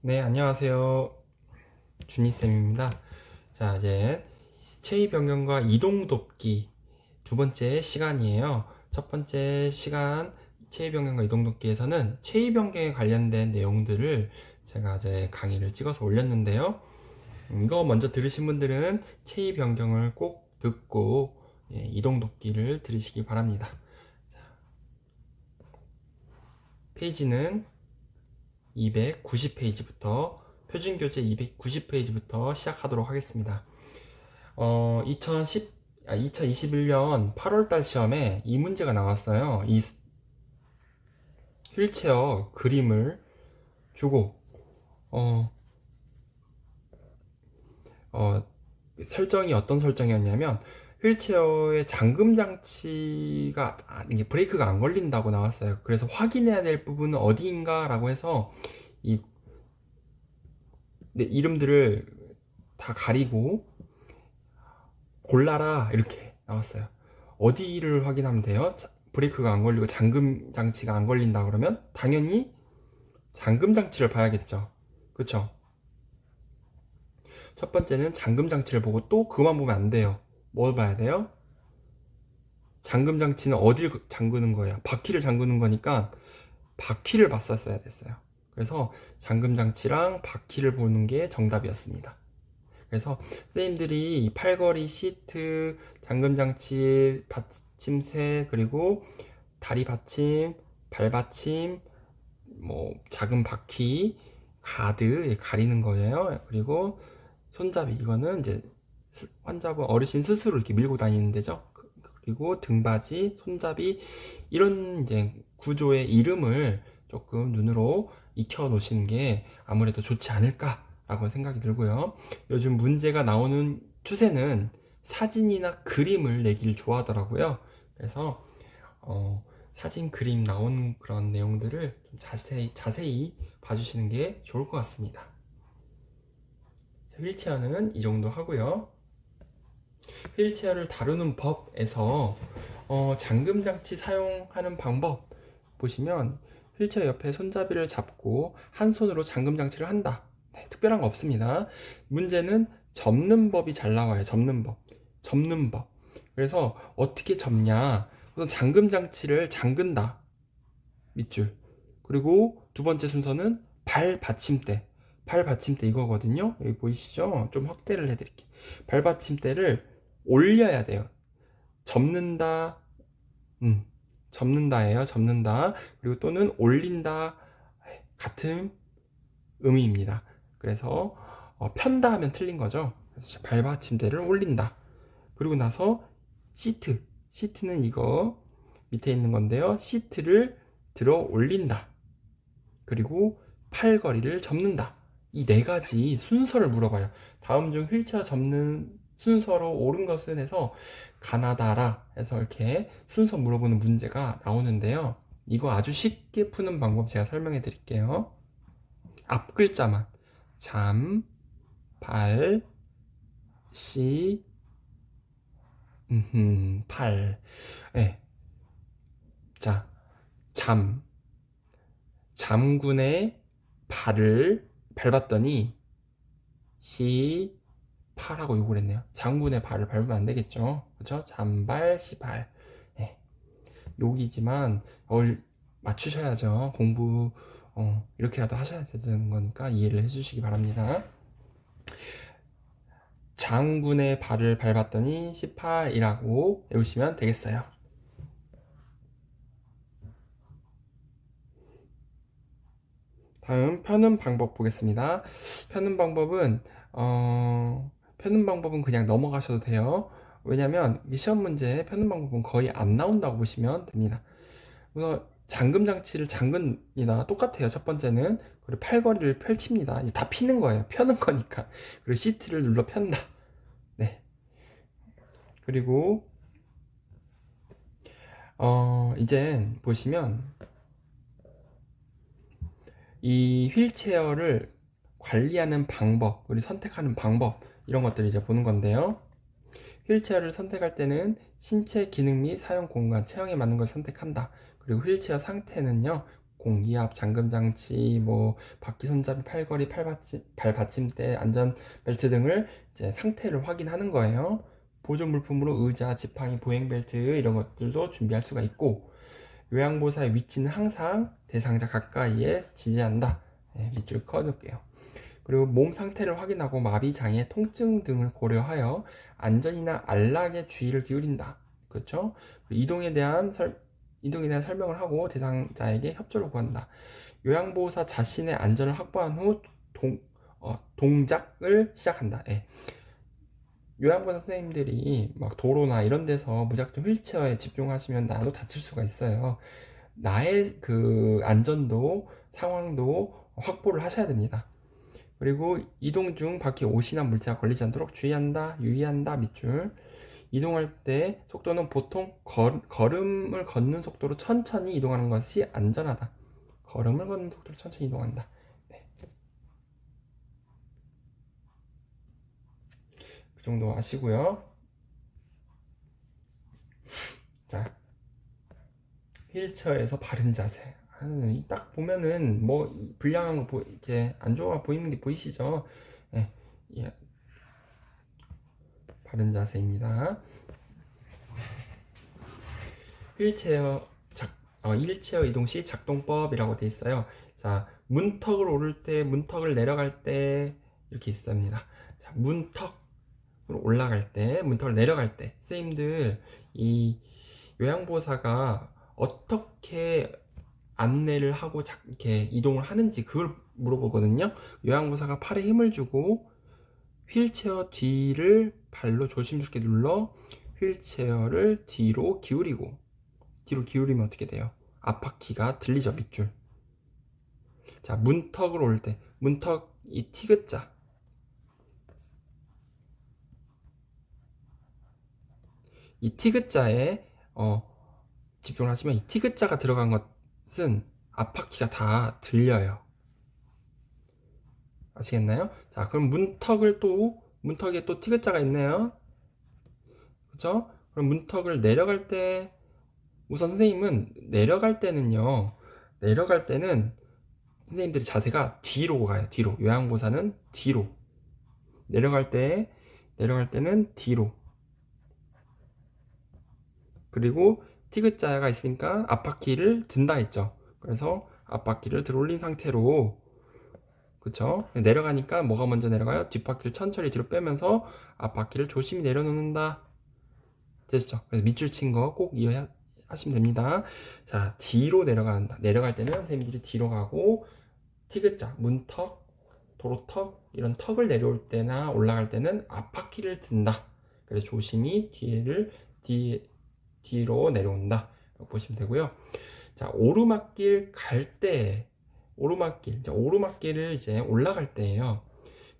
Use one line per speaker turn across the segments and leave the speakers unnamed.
네, 안녕하세요. 준이쌤입니다. 자, 이제 체위 변경과 이동 돕기 두 번째 시간이에요. 첫 번째 시간 체위 변경과 이동 돕기에서는 체위 변경에 관련된 내용들을 제가 이제 강의를 찍어서 올렸는데요. 이거 먼저 들으신 분들은 체위 변경을 꼭 듣고 이동 돕기를 들으시기 바랍니다. 자, 페이지는 290페이지부터 표준교재 290페이지부터 시작하도록 하겠습니다. 2021년 8월달 시험에 이 문제가 나왔어요. 이 휠체어 그림을 주고 어, 설정이 어떤 설정이었냐면 휠체어의 잠금 장치가 이게 브레이크가 안 걸린다고 나왔어요. 그래서 확인해야 될 부분은 어디인가 라고 해서 이 이름들을 다 가리고 골라라 이렇게 나왔어요. 어디를 확인하면 돼요? 브레이크가 안 걸리고 잠금 장치가 안 걸린다 그러면 당연히 잠금 장치를 봐야겠죠. 그쵸? 첫 번째는 잠금 장치를 보고 또 그만 보면 안 돼요. 뭘 봐야 돼요? 잠금 장치는 어딜 잠그는 거예요? 바퀴를 잠그는 거니까 바퀴를 봤었어야 됐어요. 그래서 잠금 장치랑 바퀴를 보는 게 정답이었습니다. 그래서 선생님들이 팔걸이 시트, 잠금 장치, 받침새, 그리고 다리 받침, 발 받침, 뭐 작은 바퀴, 가드 가리는 거예요. 그리고 손잡이 이거는 이제 환자분 어르신 스스로 이렇게 밀고 다니는 데죠. 그리고 등받이, 손잡이 이런 이제 구조의 이름을 조금 눈으로 익혀 놓으시는 게 아무래도 좋지 않을까라고 생각이 들고요. 요즘 문제가 나오는 추세는 사진이나 그림을 내기를 좋아하더라고요. 그래서 사진, 그림 나온 그런 내용들을 좀 자세히 봐주시는 게 좋을 것 같습니다. 휠체어는 이 정도 하고요. 휠체어를 다루는 법에서 잠금 장치 사용하는 방법 보시면 휠체어 옆에 손잡이를 잡고 한 손으로 잠금 장치를 한다. 네, 특별한 거 없습니다. 문제는 접는 법이 잘 나와요. 접는 법. 그래서 어떻게 접냐? 우선 잠금 장치를 잠근다. 밑줄. 그리고 두 번째 순서는 발 받침대. 발 받침대 이거거든요. 여기 보이시죠? 좀 확대를 해드릴게요. 발 받침대를 올려야 돼요. 접는다, 접는다예요. 접는다. 그리고 또는 올린다 같은 의미입니다. 그래서 편다 하면 틀린 거죠. 그래서 발 받침대를 올린다. 그리고 나서 시트는 이거 밑에 있는 건데요. 시트를 들어 올린다. 그리고 팔걸이를 접는다. 이 네 가지 순서를 물어봐요. 다음 중 휠체어 접는 순서로 옳은 것은 해서 가나다라 해서 이렇게 순서 물어보는 문제가 나오는데요. 이거 아주 쉽게 푸는 방법 제가 설명해 드릴게요. 앞 글자만 잠, 발, 시, 팔. 네. 자, 잠군의 발을 밟았더니 시팔하고 욕을 했네요. 장군의 발을 밟으면 안 되겠죠. 그렇죠? 잠발 시발. 네. 욕이지만 맞추셔야죠. 공부 이렇게라도 하셔야 되는 거니까 이해를 해주시기 바랍니다. 장군의 발을 밟았더니 18이라고 외우시면 되겠어요. 다음 펴는 방법 보겠습니다. 펴는 방법은 펴는 방법은 그냥 넘어가셔도 돼요. 왜냐면 시험 문제에 펴는 방법은 거의 안 나온다고 보시면 됩니다. 우선 잠금 장치를 잠근니다. 똑같아요. 첫 번째는 그리고 팔걸이를 펼칩니다. 이제 다 피는 거예요. 펴는 거니까. 그리고 시트를 눌러 편다. 네. 그리고 이젠 보시면 이 휠체어를 관리하는 방법, 우리 선택하는 방법 이런 것들을 이제 보는 건데요. 휠체어를 선택할 때는 신체 기능 및 사용 공간, 체형에 맞는 걸 선택한다. 그리고 휠체어 상태는요, 공기압, 잠금장치, 뭐 바퀴 손잡이, 팔걸이, 발받침대, 안전벨트 등을 이제 상태를 확인하는 거예요. 보조 물품으로 의자, 지팡이, 보행벨트 이런 것들도 준비할 수가 있고, 요양보호사의 위치는 항상 대상자 가까이에 지지한다. 네, 밑줄 그어놓을게요. 그리고 몸 상태를 확인하고 마비, 장애, 통증 등을 고려하여 안전이나 안락에 주의를 기울인다. 그렇죠? 이동에 대한 설명을 하고 대상자에게 협조를 구한다. 요양보호사 자신의 안전을 확보한 후 동작을 시작한다. 예. 요양보호사 선생님들이 막 도로나 이런 데서 무작정 휠체어에 집중하시면 나도 다칠 수가 있어요. 나의 그 안전도 상황도 확보를 하셔야 됩니다. 그리고 이동 중 바퀴 옷이나 물체가 걸리지 않도록 주의한다, 유의한다, 밑줄. 이동할 때 속도는 보통 걸음을 걷는 속도로 천천히 이동하는 것이 안전하다. 걸음을 걷는 속도로 천천히 이동한다. 네. 그 정도 아시고요. 자, 휠체어에서 바른 자세. 딱 보면은 뭐 불량한 거 이렇게 안 좋아 보이는 게 보이시죠? 네. 예. 바른 자세입니다. 휠체어 이동 시 작동법이라고 되어 있어요. 자, 문턱을 오를 때, 문턱을 내려갈 때 이렇게 있습니다. 자, 문턱을 올라갈 때, 문턱을 내려갈 때, 선생님들 이 요양보호사가 어떻게 안내를 하고 이렇게 이동을 하는지 그걸 물어보거든요. 요양보호사가 팔에 힘을 주고 휠체어 뒤를 발로 조심스럽게 눌러 휠체어를 뒤로 기울이면 어떻게 돼요? 앞바퀴가 들리죠, 밑줄. 자, 문턱을 올 때, 문턱 이 티귿자. 이 티귿자에 집중을 하시면 이 티귿자가 들어간 것은 앞바퀴가 다 들려요. 아시겠나요? 자, 그럼 문턱에 또 티귿자가 있네요. 그죠? 그럼 문턱을 내려갈 때, 우선 선생님은 내려갈 때는 선생님들이 자세가 뒤로 가요. 뒤로. 요양보호사는 뒤로. 내려갈 때는 뒤로. 그리고 티귿자가 있으니까 앞바퀴를 든다 했죠. 그래서 앞바퀴를 들어올린 상태로, 그쵸? 내려가니까 뭐가 먼저 내려가요? 뒷바퀴를 천천히 뒤로 빼면서 앞바퀴를 조심히 내려놓는다. 됐죠? 그래서 밑줄 친 거 꼭 이해하시면 됩니다. 자, 뒤로 내려간다. 내려갈 때는 선생님들이 뒤로 가고, 티귿자, 문턱, 도로턱, 이런 턱을 내려올 때나 올라갈 때는 앞바퀴를 든다. 그래서 조심히 뒤로 내려온다. 보시면 되고요. 자, 오르막길 갈 때, 오르막길을 이제 올라갈 때예요.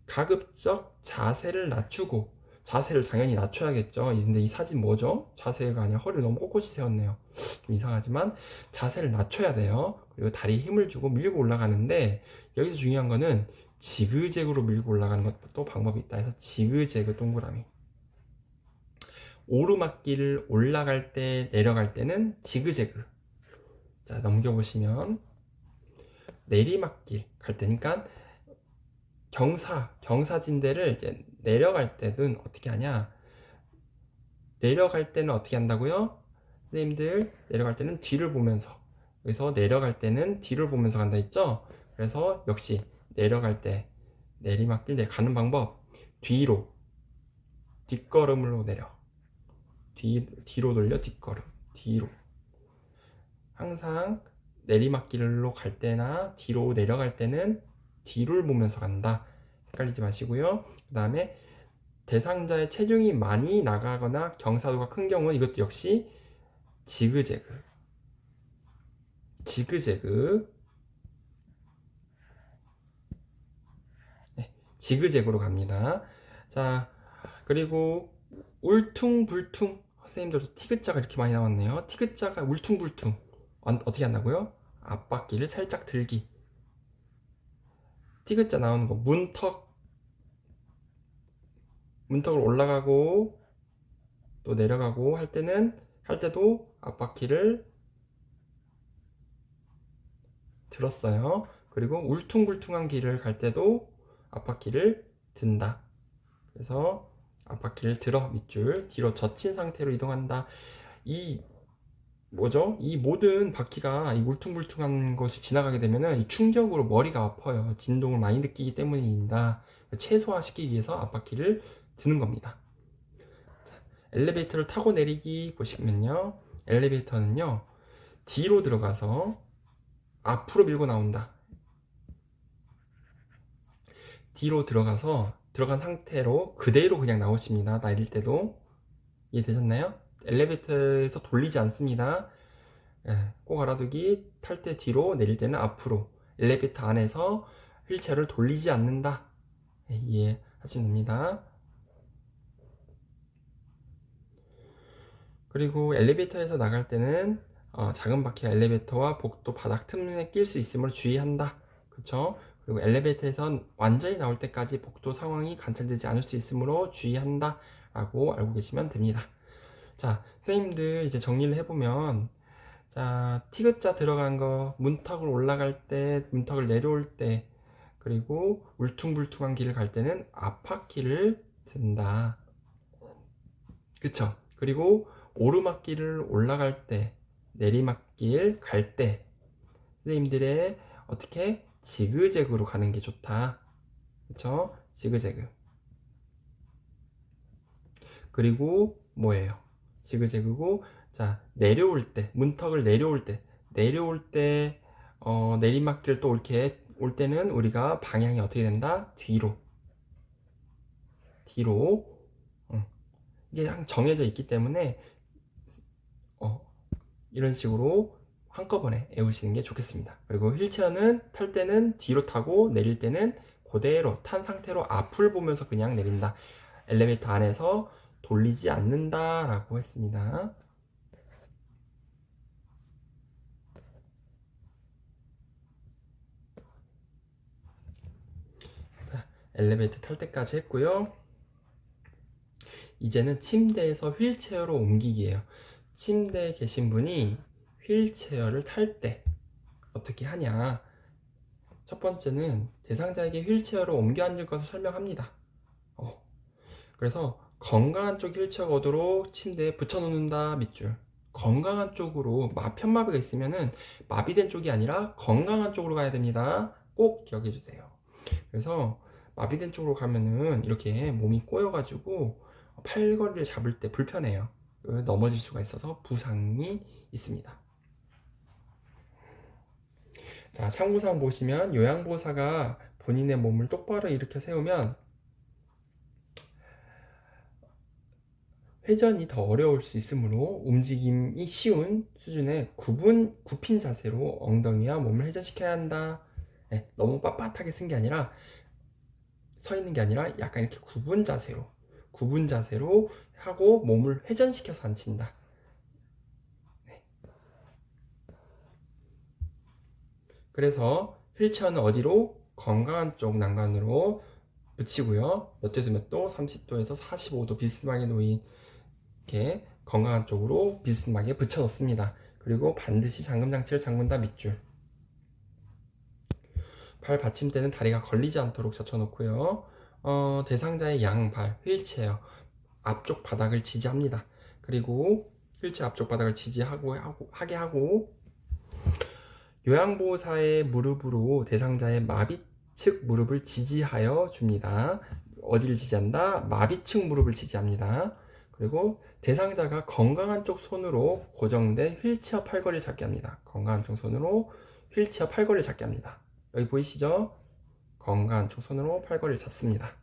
가급적 자세를 낮추고, 자세를 당연히 낮춰야겠죠. 근데 이 사진 뭐죠? 자세가 아니라 허리를 너무 꼿꼿이 세웠네요. 좀 이상하지만 자세를 낮춰야 돼요. 그리고 다리에 힘을 주고 밀고 올라가는데, 여기서 중요한 거는 지그재그로 밀고 올라가는 것도 방법이 있다 해서 지그재그 동그라미. 오르막길을 올라갈 때, 내려갈 때는 지그재그. 자, 넘겨보시면 내리막길 갈 때니까 경사진대를 이제 내려갈 때는 어떻게 하냐? 내려갈 때는 어떻게 한다고요? 선생님들 내려갈 때는 뒤를 보면서, 여기서 내려갈 때는 뒤를 보면서 간다 했죠? 그래서 역시 내려갈 때 내리막길 가는 방법, 뒷걸음으로 내려. 뒤로 돌려 뒷걸음. 뒤로. 항상 내리막길로 갈 때나 뒤로 내려갈 때는 뒤를 보면서 간다. 헷갈리지 마시고요. 그 다음에 대상자의 체중이 많이 나가거나 경사도가 큰 경우는 이것도 역시 지그재그. 네, 지그재그로 갑니다. 자, 그리고 울퉁불퉁. 선생님들도 티귿자가 이렇게 많이 나왔네요. 티귿자가 울퉁불퉁. 어떻게 한다고요? 앞바퀴를 살짝 들기. 티귿자 나오는 거, 문턱을 올라가고 또 내려가고 할 때도 앞바퀴를 들었어요. 그리고 울퉁불퉁한 길을 갈 때도 앞바퀴를 든다. 그래서 앞바퀴를 들어 밑줄 뒤로 젖힌 상태로 이동한다. 이 뭐죠? 이 모든 바퀴가 이 울퉁불퉁한 것이 지나가게 되면은 이 충격으로 머리가 아파요. 진동을 많이 느끼기 때문입니다. 최소화시키기 위해서 앞바퀴를 드는 겁니다. 자, 엘리베이터를 타고 내리기 보시면요. 엘리베이터는요. 뒤로 들어가서 앞으로 밀고 나온다. 뒤로 들어가서 들어간 상태로 그대로 그냥 나오십니다. 내릴 때도. 이해되셨나요? 엘리베이터에서 돌리지 않습니다. 예, 꼭 알아두기. 탈 때 뒤로, 내릴 때는 앞으로. 엘리베이터 안에서 휠체어를 돌리지 않는다. 예, 이해하시면 됩니다. 그리고 엘리베이터에서 나갈 때는 작은 바퀴가 엘리베이터와 복도 바닥 틈에 낄 수 있으므로 주의한다. 그쵸? 그리고 엘리베이터에선 완전히 나올 때까지 복도 상황이 관찰되지 않을 수 있으므로 주의한다. 라고 알고 계시면 됩니다. 자, 선생님들 이제 정리를 해보면, 자, 티귿자 들어간 거, 문턱을 올라갈 때, 문턱을 내려올 때, 그리고 울퉁불퉁한 길을 갈 때는 앞바퀴를 든다. 그쵸? 그리고 오르막길을 올라갈 때, 내리막길 갈 때, 선생님들의 어떻게 지그재그로 가는 게 좋다. 그쵸? 지그재그. 그리고 뭐예요? 지그재그고, 자, 내려올 때, 문턱을 내려올 때, 내리막길 또 이렇게 올 때는 우리가 방향이 어떻게 된다? 뒤로. 이게 정해져 있기 때문에, 이런 식으로 한꺼번에 외우시는 게 좋겠습니다. 그리고 휠체어는 탈 때는 뒤로 타고 내릴 때는 그대로 탄 상태로 앞을 보면서 그냥 내린다. 엘리베이터 안에서 돌리지 않는다 라고 했습니다. 자, 엘리베이터 탈 때까지 했고요. 이제는 침대에서 휠체어로 옮기기예요. 침대에 계신 분이 휠체어를 탈 때 어떻게 하냐. 첫 번째는 대상자에게 휠체어로 옮겨 앉을 것을 설명합니다. 그래서 건강한 쪽 휠체어가 오도록 침대에 붙여놓는다 밑줄. 건강한 쪽으로 편마비가 있으면은 마비된 쪽이 아니라 건강한 쪽으로 가야 됩니다. 꼭 기억해 주세요. 그래서 마비된 쪽으로 가면은 이렇게 몸이 꼬여가지고 팔걸이를 잡을 때 불편해요. 넘어질 수가 있어서 부상이 있습니다. 자, 참고사항 보시면 요양보호사가 본인의 몸을 똑바로 일으켜 세우면 회전이 더 어려울 수 있으므로 움직임이 쉬운 수준의 굽힌 자세로 엉덩이와 몸을 회전시켜야 한다. 네, 너무 빳빳하게 쓴 게 아니라 서 있는 게 아니라 약간 이렇게 굽은 자세로 하고 몸을 회전시켜서 앉힌다. 네. 그래서 휠체어는 어디로? 건강한 쪽 난간으로 붙이고요. 몇 도에서 몇 도? 30도에서 45도 비스듬하게 놓인 이렇게 건강한 쪽으로 비스듬하게 붙여 놓습니다. 그리고 반드시 잠금장치를 잠근다 밑줄. 발 받침대는 다리가 걸리지 않도록 젖혀 놓고요. 대상자의 양발, 휠체어 앞쪽 바닥을 지지합니다. 그리고 휠체어 앞쪽 바닥을 하게 하고 요양보호사의 무릎으로 대상자의 마비 측 무릎을 지지하여 줍니다. 어디를 지지한다? 마비 측 무릎을 지지합니다. 그리고 대상자가 건강한 쪽 손으로 고정된 휠체어 팔걸이를 잡게 합니다. 건강한 쪽 손으로 휠체어 팔걸이를 잡게 합니다. 여기 보이시죠? 건강한 쪽 손으로 팔걸이를 잡습니다.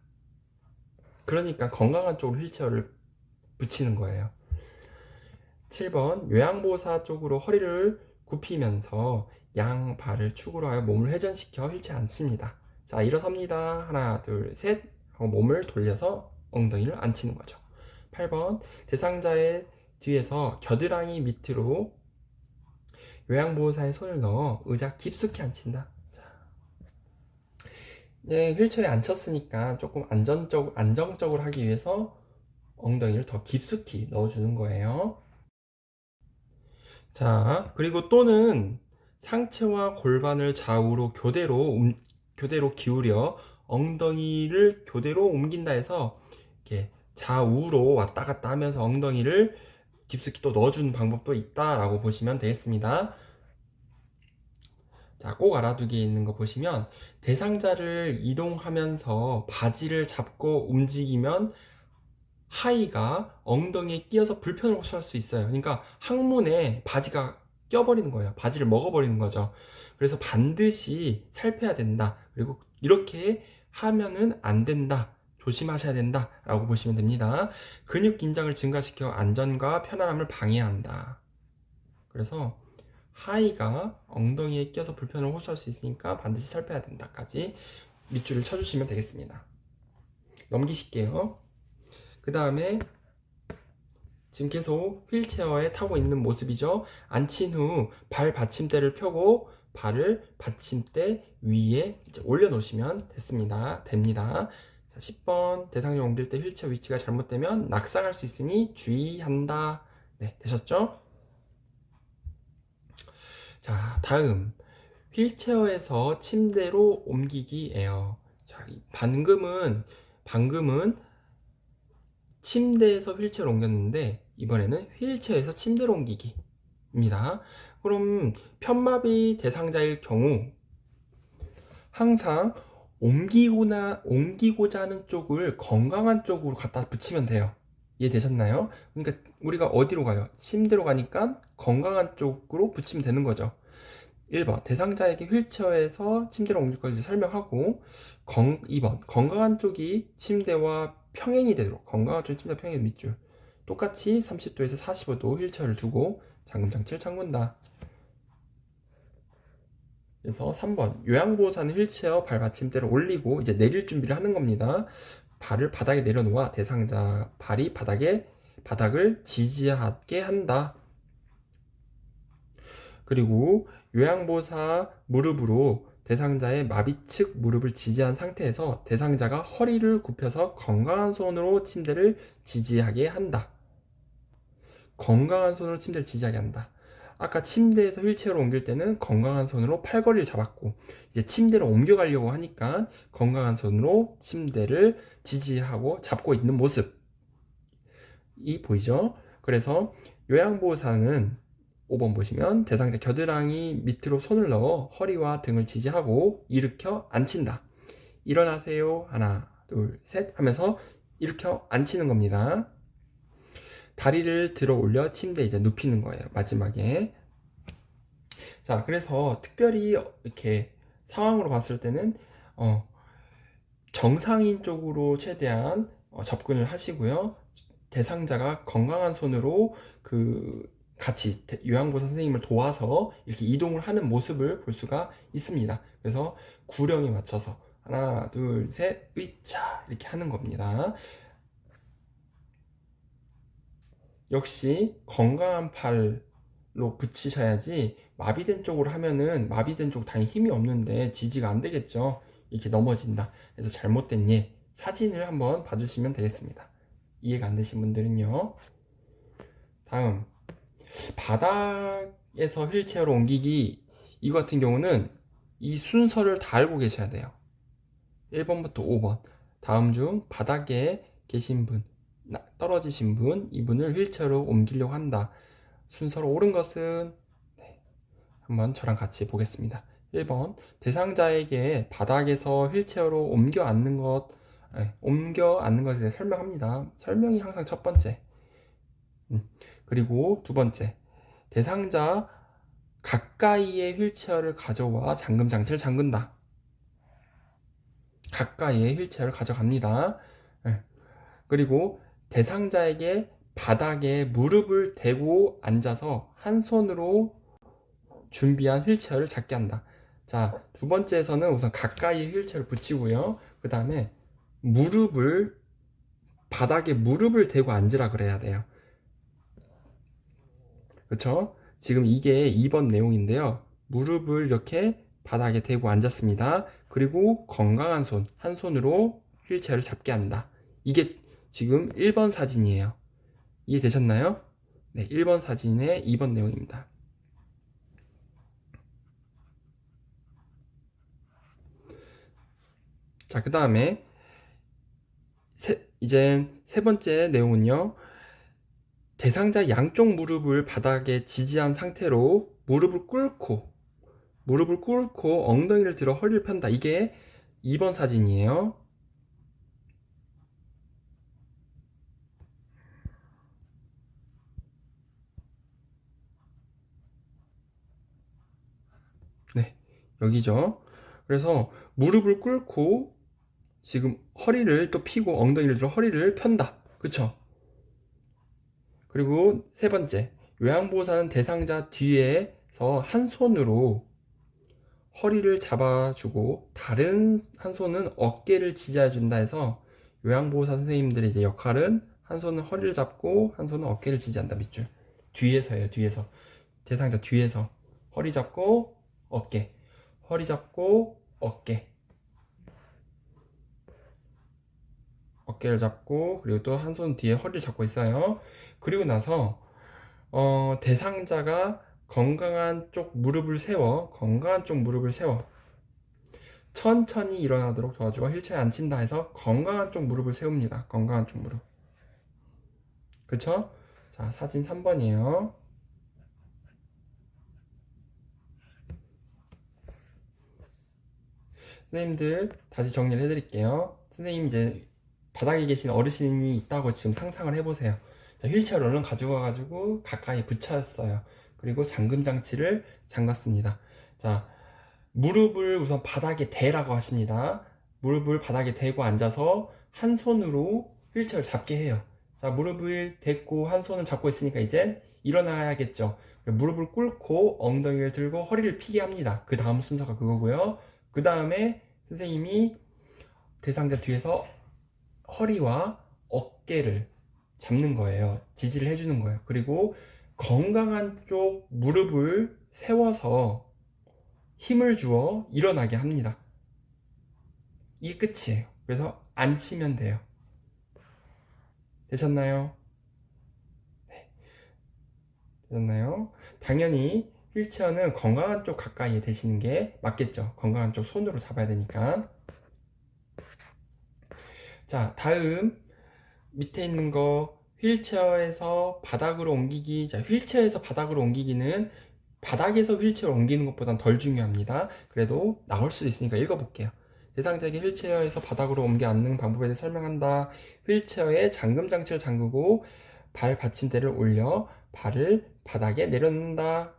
그러니까 건강한 쪽으로 휠체어를 붙이는 거예요. 7번 요양보호사 쪽으로 허리를 굽히면서 양발을 축으로 하여 몸을 회전시켜 휠체어 앉힙니다. 자, 일어섭니다. 하나, 둘, 셋 하고 몸을 돌려서 엉덩이를 앉히는 거죠. 8번 대상자의 뒤에서 겨드랑이 밑으로 요양보호사의 손을 넣어 의자 깊숙이 앉힌다. 자, 네, 휠체어에 앉혔으니까 조금 안정적으로 하기 위해서 엉덩이를 더 깊숙이 넣어주는 거예요. 자, 그리고 또는 상체와 골반을 좌우로 교대로 기울여 엉덩이를 교대로 옮긴다 해서 이렇게 좌우로 왔다 갔다 하면서 엉덩이를 깊숙이 또 넣어주는 방법도 있다라고 보시면 되겠습니다. 자, 꼭 알아두기에 있는 거 보시면 대상자를 이동하면서 바지를 잡고 움직이면 하의가 엉덩이에 끼어서 불편을 호소할 수 있어요. 그러니까 항문에 바지가 껴버리는 거예요. 바지를 먹어버리는 거죠. 그래서 반드시 살펴야 된다. 그리고 이렇게 하면은 안 된다. 조심하셔야 된다. 라고 보시면 됩니다. 근육 긴장을 증가시켜 안전과 편안함을 방해한다. 그래서 하의가 엉덩이에 껴서 불편을 호소할 수 있으니까 반드시 살펴야 된다까지 밑줄을 쳐주시면 되겠습니다. 넘기실게요. 그 다음에 지금 계속 휠체어에 타고 있는 모습이죠. 앉힌 후 발 받침대를 펴고 발을 받침대 위에 이제 올려놓으시면 됩니다. 자, 10번 대상자 옮길 때 휠체어 위치가 잘못되면 낙상할 수 있으니 주의한다. 네, 되셨죠? 자, 다음 휠체어에서 침대로 옮기기예요. 자, 방금은 침대에서 휠체어로 옮겼는데 이번에는 휠체어에서 침대로 옮기기입니다. 그럼 편마비 대상자일 경우 항상 옮기고자 하는 쪽을 건강한 쪽으로 갖다 붙이면 돼요. 이해되셨나요? 그러니까 우리가 어디로 가요? 침대로 가니까 건강한 쪽으로 붙이면 되는 거죠. 1번 대상자에게 휠체어에서 침대로 옮길 것을 설명하고 2번 건강한 쪽이 침대와 평행이 되도록 건강한 쪽이 침대 평행 밑줄 똑같이 30도에서 45도 휠체어를 두고 잠금장치를 잠근다. 그래서 3번 요양보호사는 휠체어 발 받침대를 올리고 이제 내릴 준비를 하는 겁니다. 발을 바닥에 내려놓아 대상자 발이 바닥을 지지하게 한다. 그리고 요양보호사 무릎으로 대상자의 마비 측 무릎을 지지한 상태에서 대상자가 허리를 굽혀서 건강한 손으로 침대를 지지하게 한다. 건강한 손으로 침대를 지지하게 한다. 아까 침대에서 휠체어로 옮길 때는 건강한 손으로 팔걸이를 잡았고 이제 침대로 옮겨가려고 하니까 건강한 손으로 침대를 지지하고 잡고 있는 모습이 보이죠? 그래서 요양보호사는 5번 보시면 대상자 겨드랑이 밑으로 손을 넣어 허리와 등을 지지하고 일으켜 앉힌다. 일어나세요. 하나, 둘, 셋 하면서 일으켜 앉히는 겁니다. 다리를 들어 올려 침대에 이제 눕히는 거예요. 마지막에. 자, 그래서 특별히 이렇게 상황으로 봤을 때는 정상인 쪽으로 최대한 접근을 하시고요. 대상자가 건강한 손으로 같이 요양보호사 선생님을 도와서 이렇게 이동을 하는 모습을 볼 수가 있습니다. 그래서 구령에 맞춰서 하나, 둘, 셋, 으이차 이렇게 하는 겁니다. 역시 건강한 팔로 붙이셔야지 마비된 쪽으로 하면은 마비된 쪽 당연히 힘이 없는데 지지가 안 되겠죠. 이렇게 넘어진다. 그래서 잘못된 예 사진을 한번 봐주시면 되겠습니다. 이해가 안 되신 분들은요. 다음 바닥에서 휠체어로 옮기기 이거 같은 경우는 이 순서를 다 알고 계셔야 돼요. 1번부터 5번 다음 중 바닥에 계신 분 떨어지신 분 이분을 휠체어로 옮기려고 한다. 순서로 옳은 것은 한번 저랑 같이 보겠습니다. 1번 대상자에게 바닥에서 휠체어로 옮겨 앉는 것에 대해 설명합니다. 설명이 항상 첫 번째. 그리고 두 번째 대상자 가까이에 휠체어를 가져와 잠금장치를 잠근다. 가까이에 휠체어를 가져갑니다. 그리고 대상자에게 바닥에 무릎을 대고 앉아서 한 손으로 준비한 휠체어를 잡게 한다. 자, 두 번째에서는 우선 가까이 휠체어를 붙이고요. 그 다음에 바닥에 무릎을 대고 앉으라 그래야 돼요. 그렇죠? 지금 이게 2번 내용인데요. 무릎을 이렇게 바닥에 대고 앉았습니다. 그리고 건강한 한 손으로 휠체어를 잡게 한다. 이게 지금 1번 사진이에요. 이해되셨나요? 네, 1번 사진의 2번 내용입니다. 자, 그 다음에 이젠 세 번째 내용은요. 대상자 양쪽 무릎을 바닥에 지지한 상태로 무릎을 꿇고 엉덩이를 들어 허리를 편다. 이게 2번 사진이에요. 네, 여기죠. 그래서 무릎을 꿇고 지금 허리를 또 펴고 엉덩이를 들어 허리를 편다. 그쵸? 그리고 세 번째, 요양보호사는 대상자 뒤에서 한 손으로 허리를 잡아주고 다른 한 손은 어깨를 지지해준다 해서 요양보호사 선생님들의 이제 역할은 한 손은 허리를 잡고 한 손은 어깨를 지지한다. 밑줄 뒤에서예요. 뒤에서 대상자 뒤에서 허리 잡고 어깨, 허리 잡고 어깨, 어깨를 잡고 그리고 또 한 손 뒤에 허리를 잡고 있어요. 그리고 나서 대상자가 건강한 쪽 무릎을 세워 천천히 일어나도록 도와주고 휠체어에 앉힌다 해서 건강한 쪽 무릎을 세웁니다. 건강한 쪽 무릎. 그쵸? 자, 사진 3번이에요. 선생님들 다시 정리를 해드릴게요. 선생님 이제 바닥에 계신 어르신이 있다고 지금 상상을 해보세요. 자, 휠체어를 얼른 가지고 와가지고 가까이 붙였어요. 그리고 잠금 장치를 잠갔습니다. 자, 무릎을 우선 바닥에 대라고 하십니다. 무릎을 바닥에 대고 앉아서 한 손으로 휠체어를 잡게 해요. 자, 무릎을 대고 한 손을 잡고 있으니까 이제 일어나야겠죠. 무릎을 꿇고 엉덩이를 들고 허리를 펴게 합니다. 그 다음 순서가 그거고요. 그 다음에 선생님이 대상자 뒤에서 허리와 어깨를 잡는 거예요. 지지를 해주는 거예요. 그리고 건강한 쪽 무릎을 세워서 힘을 주어 일어나게 합니다. 이게 끝이에요. 그래서 앉히면 돼요. 되셨나요? 네. 되셨나요? 당연히 휠체어는 건강한 쪽 가까이에 대시는 게 맞겠죠. 건강한 쪽 손으로 잡아야 되니까. 자, 다음 밑에 있는 거 휠체어에서 바닥으로 옮기기. 자, 휠체어에서 바닥으로 옮기기는 바닥에서 휠체어를 옮기는 것보단 덜 중요합니다. 그래도 나올 수도 있으니까 읽어볼게요. 대상자에게 휠체어에서 바닥으로 옮겨 앉는 방법에 대해 설명한다. 휠체어에 잠금 장치를 잠그고 발 받침대를 올려 발을 바닥에 내려놓는다.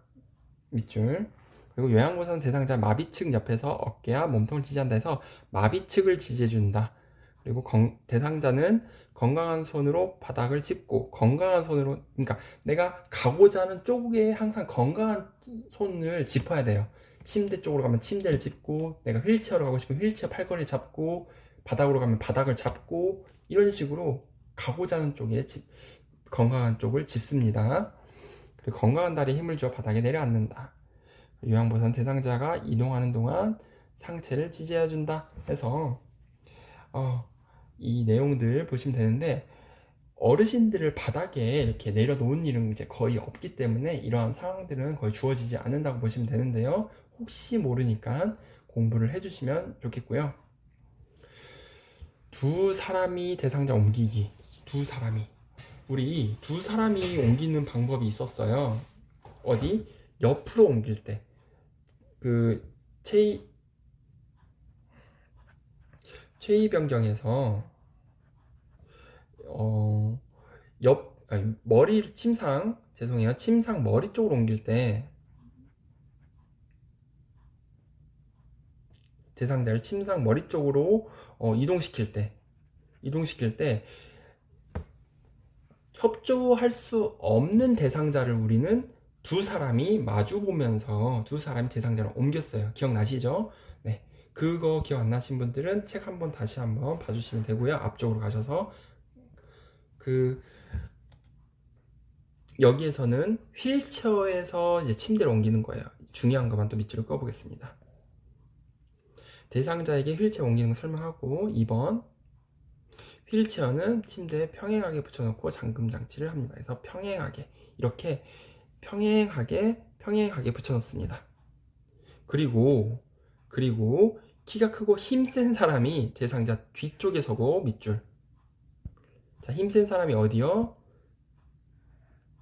밑줄. 그리고 요양보호사는 대상자 마비 측 옆에서 어깨와 몸통을 지지한다 해서 마비 측을 지지해준다. 그리고 대상자는 건강한 손으로 바닥을 짚고 건강한 손으로, 그러니까 내가 가고자 하는 쪽에 항상 건강한 손을 짚어야 돼요. 침대 쪽으로 가면 침대를 짚고, 내가 휠체어로 가고 싶으면 휠체어 팔걸이를 잡고, 바닥으로 가면 바닥을 잡고, 이런 식으로 가고자 하는 쪽에 건강한 쪽을 짚습니다. 그리고 건강한 다리에 힘을 주어 바닥에 내려앉는다. 요양보호사는 대상자가 이동하는 동안 상체를 지지해준다 해서 이 내용들 보시면 되는데, 어르신들을 바닥에 이렇게 내려놓은 일은 이제 거의 없기 때문에 이러한 상황들은 거의 주어지지 않는다고 보시면 되는데요. 혹시 모르니까 공부를 해주시면 좋겠고요. 두 사람이 대상자 옮기기. 우리 두 사람이 옮기는 방법이 있었어요. 어디? 옆으로 옮길 때. 그 체위 변경에서 머리 침상, 죄송해요. 침상 머리 쪽으로 옮길 때, 대상자를 침상 머리 쪽으로 이동시킬 때 협조할 수 없는 대상자를 우리는 두 사람이 마주 보면서 두 사람이 대상자를 옮겼어요. 기억나시죠? 네. 그거 기억 안 나신 분들은 책 한번 다시 한번 봐주시면 되고요. 앞쪽으로 가셔서 여기에서는 휠체어에서 이제 침대를 옮기는 거예요. 중요한 것만 또 밑줄을 꺼보겠습니다. 대상자에게 휠체어 옮기는 거 설명하고, 2번 휠체어는 침대에 평행하게 붙여놓고 잠금 장치를 합니다. 그래서 이렇게 평행하게 붙여놓습니다. 그리고 키가 크고 힘센 사람이 대상자 뒤쪽에 서고 밑줄. 자, 힘센 사람이 어디요?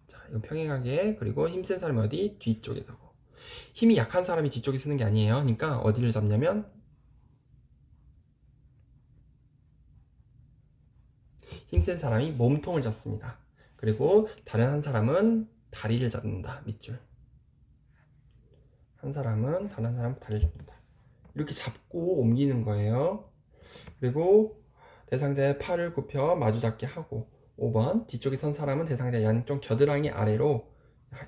자, 이건 평행하게. 그리고 힘센 사람이 어디? 뒤쪽에 서고. 힘이 약한 사람이 뒤쪽에 서는 게 아니에요. 그러니까 어디를 잡냐면 힘센 사람이 몸통을 잡습니다. 그리고 다른 한 사람은 다리를 잡는다. 밑줄. 한 사람은 다른 사람 다리를 잡는다. 이렇게 잡고 옮기는 거예요. 그리고 대상자의 팔을 굽혀 마주 잡게 하고 5번 뒤쪽에 선 사람은 대상자 양쪽 겨드랑이 아래로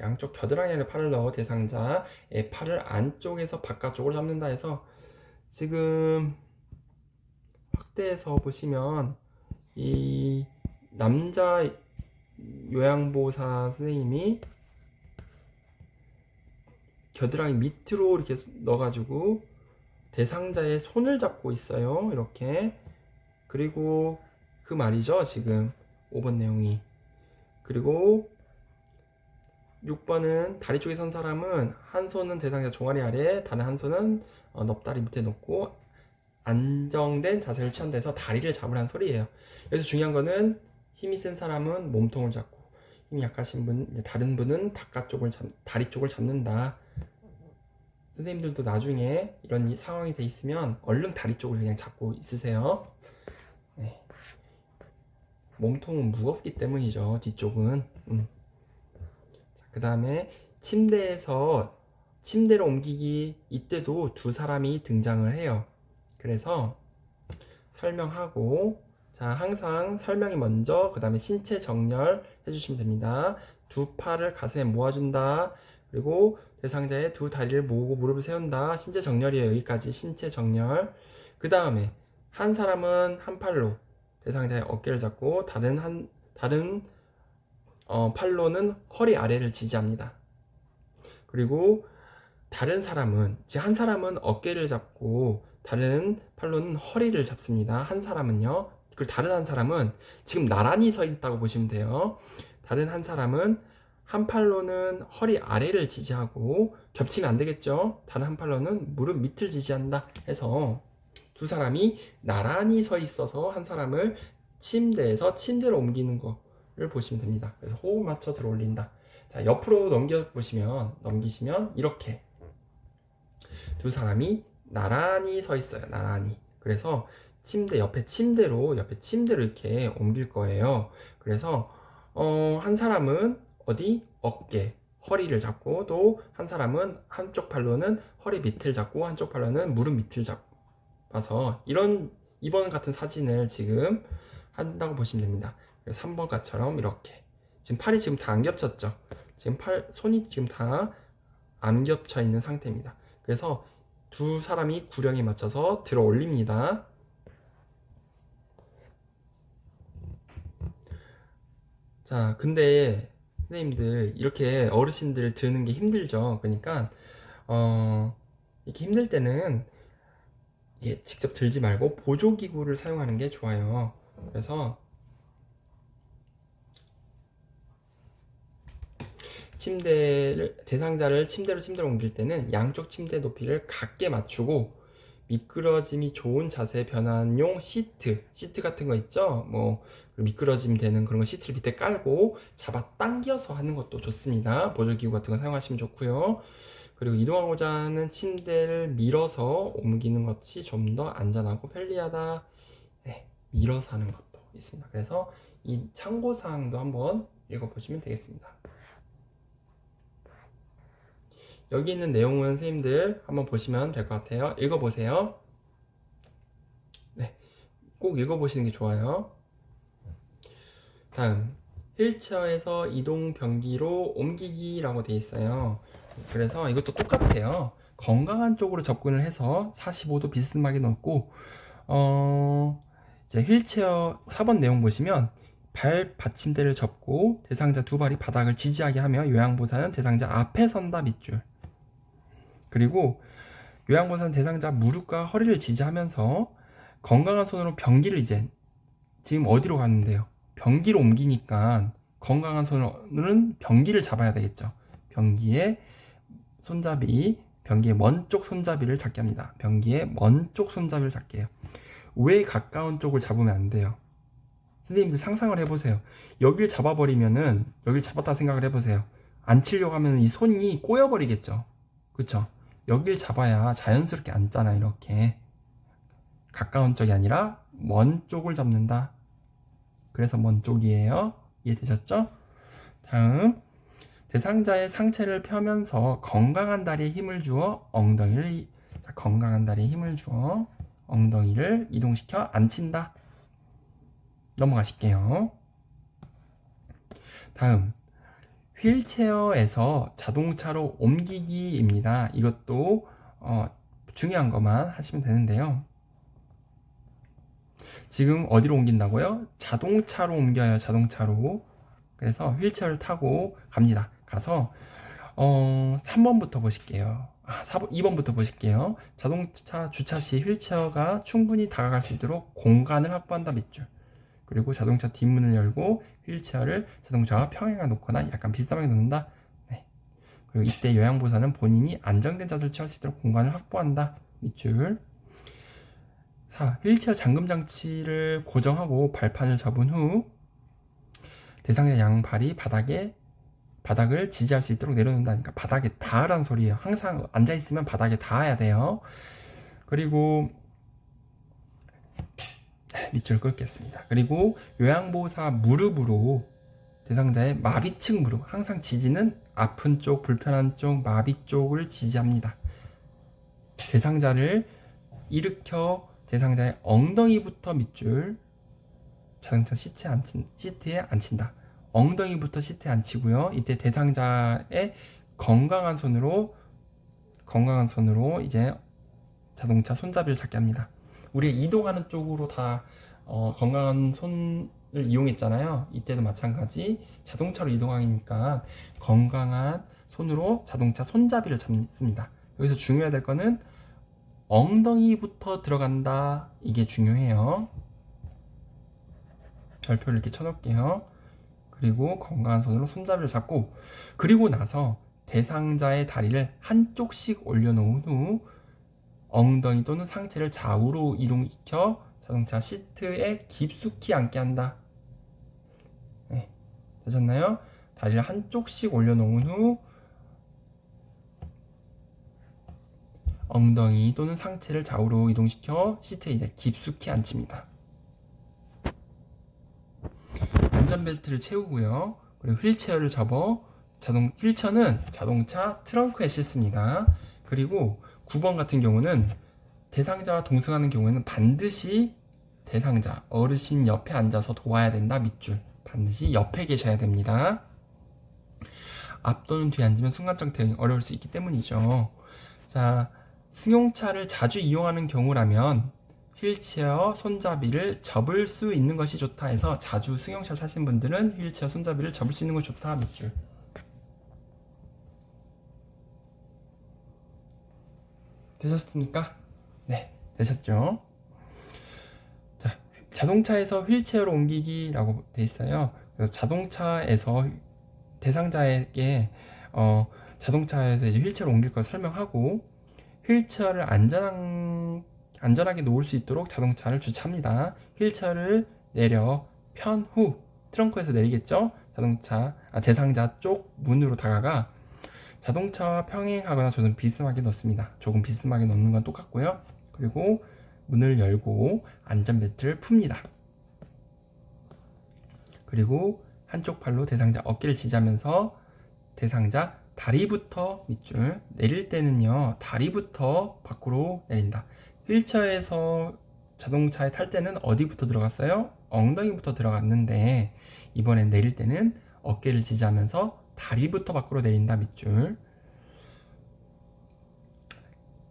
양쪽 겨드랑이 아래로 팔을 넣어 대상자의 팔을 안쪽에서 바깥쪽으로 잡는다 해서 지금 확대해서 보시면 이 남자 요양보호사 선생님이 겨드랑이 밑으로 이렇게 넣어가지고 대상자의 손을 잡고 있어요. 이렇게. 그리고 그 말이죠. 지금 5번 내용이. 그리고 6번은 다리 쪽에 선 사람은 한 손은 대상자 종아리 아래, 다른 한 손은 넙다리 밑에 놓고 안정된 자세를 취한 데서 다리를 잡으라는 소리예요. 여기서 중요한 거는 힘이 센 사람은 몸통을 잡고 힘이 약하신 분, 다른 분은 바깥쪽을 다리 쪽을 잡는다. 선생님들도 나중에 이런 상황이 돼 있으면 얼른 다리 쪽을 그냥 잡고 있으세요. 네. 몸통은 무겁기 때문이죠. 뒤쪽은. 그 다음에 침대에서 침대로 옮기기, 이때도 두 사람이 등장을 해요. 그래서 설명하고, 자, 항상 설명이 먼저, 그 다음에 신체 정렬 해주시면 됩니다. 두 팔을 가슴에 모아준다. 그리고 대상자의 두 다리를 모으고 무릎을 세운다. 신체 정렬이에요. 여기까지 신체 정렬. 그 다음에 한 사람은 한 팔로 대상자의 어깨를 잡고 다른 팔로는 허리 아래를 지지합니다. 그리고 다른 사람은, 즉 한 사람은 어깨를 잡고 다른 팔로는 허리를 잡습니다. 한 사람은요. 그리고 다른 한 사람은 지금 나란히 서 있다고 보시면 돼요. 다른 한 사람은 한 팔로는 허리 아래를 지지하고, 겹치면 안 되겠죠. 다른 한 팔로는 무릎 밑을 지지한다 해서 두 사람이 나란히 서 있어서 한 사람을 침대에서 침대로 옮기는 거를 보시면 됩니다. 그래서 호흡 맞춰 들어 올린다. 자, 옆으로 넘기시면 이렇게 두 사람이 나란히 서 있어요. 나란히. 그래서 옆에 침대로 이렇게 옮길 거예요. 그래서 한 사람은 어디? 어깨, 허리를 잡고, 또 한 사람은 한쪽 팔로는 허리 밑을 잡고 한쪽 팔로는 무릎 밑을 잡아서 이번 같은 사진을 지금 한다고 보시면 됩니다. 그래서 3번과처럼 이렇게 지금 팔이 지금 다 안 겹쳤죠. 지금 손이 지금 다 안 겹쳐 있는 상태입니다. 그래서 두 사람이 구령에 맞춰서 들어 올립니다. 자, 근데 선생님들 이렇게 어르신들 드는 게 힘들죠. 그러니까 이렇게 힘들 때는 직접 들지 말고 보조기구를 사용하는 게 좋아요. 그래서 대상자를 침대로 옮길 때는 양쪽 침대 높이를 같게 맞추고 미끄러짐이 좋은 자세 변환용 시트 같은 거 있죠. 뭐 미끄러짐 되는 그런 거 시트를 밑에 깔고 잡아 당겨서 하는 것도 좋습니다. 보조기구 같은 거 사용하시면 좋고요. 그리고 이동하고자 하는 침대를 밀어서 옮기는 것이 좀 더 안전하고 편리하다. 네, 밀어서 하는 것도 있습니다. 그래서 이 참고사항도 한번 읽어보시면 되겠습니다. 여기 있는 내용은 선생님들 한번 보시면 될 것 같아요. 읽어보세요. 네, 꼭 읽어보시는 게 좋아요. 다음, 휠체어에서 이동 변기로 옮기기라고 되어 있어요. 그래서 이것도 똑같아요. 건강한 쪽으로 접근을 해서 45도 비스듬하게 넣고, 이제 휠체어 4번 내용 보시면 발 받침대를 접고 대상자 두 발이 바닥을 지지하게 하며 요양보호사는 대상자 앞에 선다. 밑줄. 그리고 요양보호사는 대상자 무릎과 허리를 지지하면서 건강한 손으로 변기를 지금 어디로 가는데요? 변기로 옮기니까 건강한 손으로는 변기를 잡아야 되겠죠. 변기에 손잡이 변기의 먼 쪽 손잡이를 잡게 합니다. 변기의 먼 쪽 손잡이를 잡게 해요. 왜 가까운 쪽을 잡으면 안 돼요? 선생님들 상상을 해보세요. 여길 잡아버리면은, 여길 잡았다 생각을 해보세요. 안 치려고 하면 이 손이 꼬여버리겠죠. 그쵸? 여길 잡아야 자연스럽게 앉잖아, 이렇게. 가까운 쪽이 아니라 먼 쪽을 잡는다. 그래서 먼 쪽이에요. 이해되셨죠? 다음, 대상자의 상체를 펴면서 건강한 다리에 힘을 주어 건강한 다리에 힘을 주어 엉덩이를 이동시켜 앉힌다. 넘어가실게요. 다음, 휠체어에서 자동차로 옮기기입니다. 이것도 중요한 것만 하시면 되는데요. 지금 어디로 옮긴다고요? 자동차로 옮겨요. 자동차로. 그래서 휠체어를 타고 갑니다. 가서 3번부터 보실게요. 2번부터 보실게요. 자동차 주차 시 휠체어가 충분히 다가갈 수 있도록 공간을 확보한다 밑줄. 그리고 자동차 뒷문을 열고 휠체어를 자동차와 평행하 놓거나 약간 비스듬하게 놓는다. 네. 그리고 이때 요양보호사는 본인이 안정된 자세를 취할 수 있도록 공간을 확보한다. 밑줄. 4. 휠체어 잠금 장치를 고정하고 발판을 접은 후 대상자 양발이 바닥을 지지할 수 있도록 내려놓는다니까 바닥에 닿으란 소리예요. 항상 앉아있으면 바닥에 닿아야 돼요. 그리고 밑줄 끊겠습니다. 그리고 요양보호사 무릎으로 대상자의 마비측 무릎, 항상 지지는 아픈 쪽, 불편한 쪽, 마비 쪽을 지지합니다. 대상자를 일으켜 대상자의 엉덩이부터 밑줄, 자동차 시트에 앉힌다. 엉덩이부터 시트에 앉히고요. 이때 대상자의 건강한 손으로 이제 자동차 손잡이를 잡게 합니다. 우리 이동하는 쪽으로 다 건강한 손을 이용했잖아요. 이때도 마찬가지 자동차로 이동하니까 건강한 손으로 자동차 손잡이를 잡습니다. 여기서 중요해야 될 거는 엉덩이부터 들어간다. 이게 중요해요. 별표를 이렇게 쳐놓을게요. 그리고 건강한 손으로 손잡이를 잡고 그리고 나서 대상자의 다리를 한쪽씩 올려놓은 후 엉덩이 또는 상체를 좌우로 이동시켜 자동차 시트에 깊숙이 앉게 한다. 네, 되셨나요? 다리를 한쪽씩 올려놓은 후 엉덩이 또는 상체를 좌우로 이동시켜 시트에 이제 깊숙이 앉힙니다. 안전벨트를 채우고요. 그리고 휠체어를 접어 휠체어는 자동차 트렁크에 싣습니다. 그리고 9번 같은 경우는 대상자와 동승하는 경우에는 반드시 대상자, 어르신 옆에 앉아서 도와야 된다. 밑줄. 반드시 옆에 계셔야 됩니다. 앞 또는 뒤에 앉으면 순간적 대응이 어려울 수 있기 때문이죠. 자, 승용차를 자주 이용하는 경우라면 휠체어 손잡이를 접을 수 있는 것이 좋다 해서 자주 승용차를 타시는 분들은 휠체어 손잡이를 접을 수 있는 것이 좋다. 밑줄. 되셨습니까? 네, 되셨죠? 자, 자동차에서 휠체어로 옮기기라고 돼 있어요. 그래서 자동차에서 대상자에게 자동차에서 이제 휠체어로 옮길 걸 설명하고 휠체어를 안전하게 놓을 수 있도록 자동차를 주차합니다. 휠체어를 내려 편 후 트렁크에서 내리겠죠? 대상자 쪽 문으로 다가가 자동차와 평행하거나 조금 비스듬하게 넣습니다. 조금 비스듬하게 넣는 건 똑같고요. 그리고 문을 열고 안전벨트를 풉니다. 그리고 한쪽 팔로 대상자 어깨를 지지하면서 대상자 다리부터 밑줄. 내릴 때는요 다리부터 밖으로 내린다. 휠체어에서 자동차에 탈 때는 어디부터 들어갔어요? 엉덩이부터 들어갔는데 이번엔 내릴 때는 어깨를 지지하면서 다리부터 밖으로 내린다. 밑줄.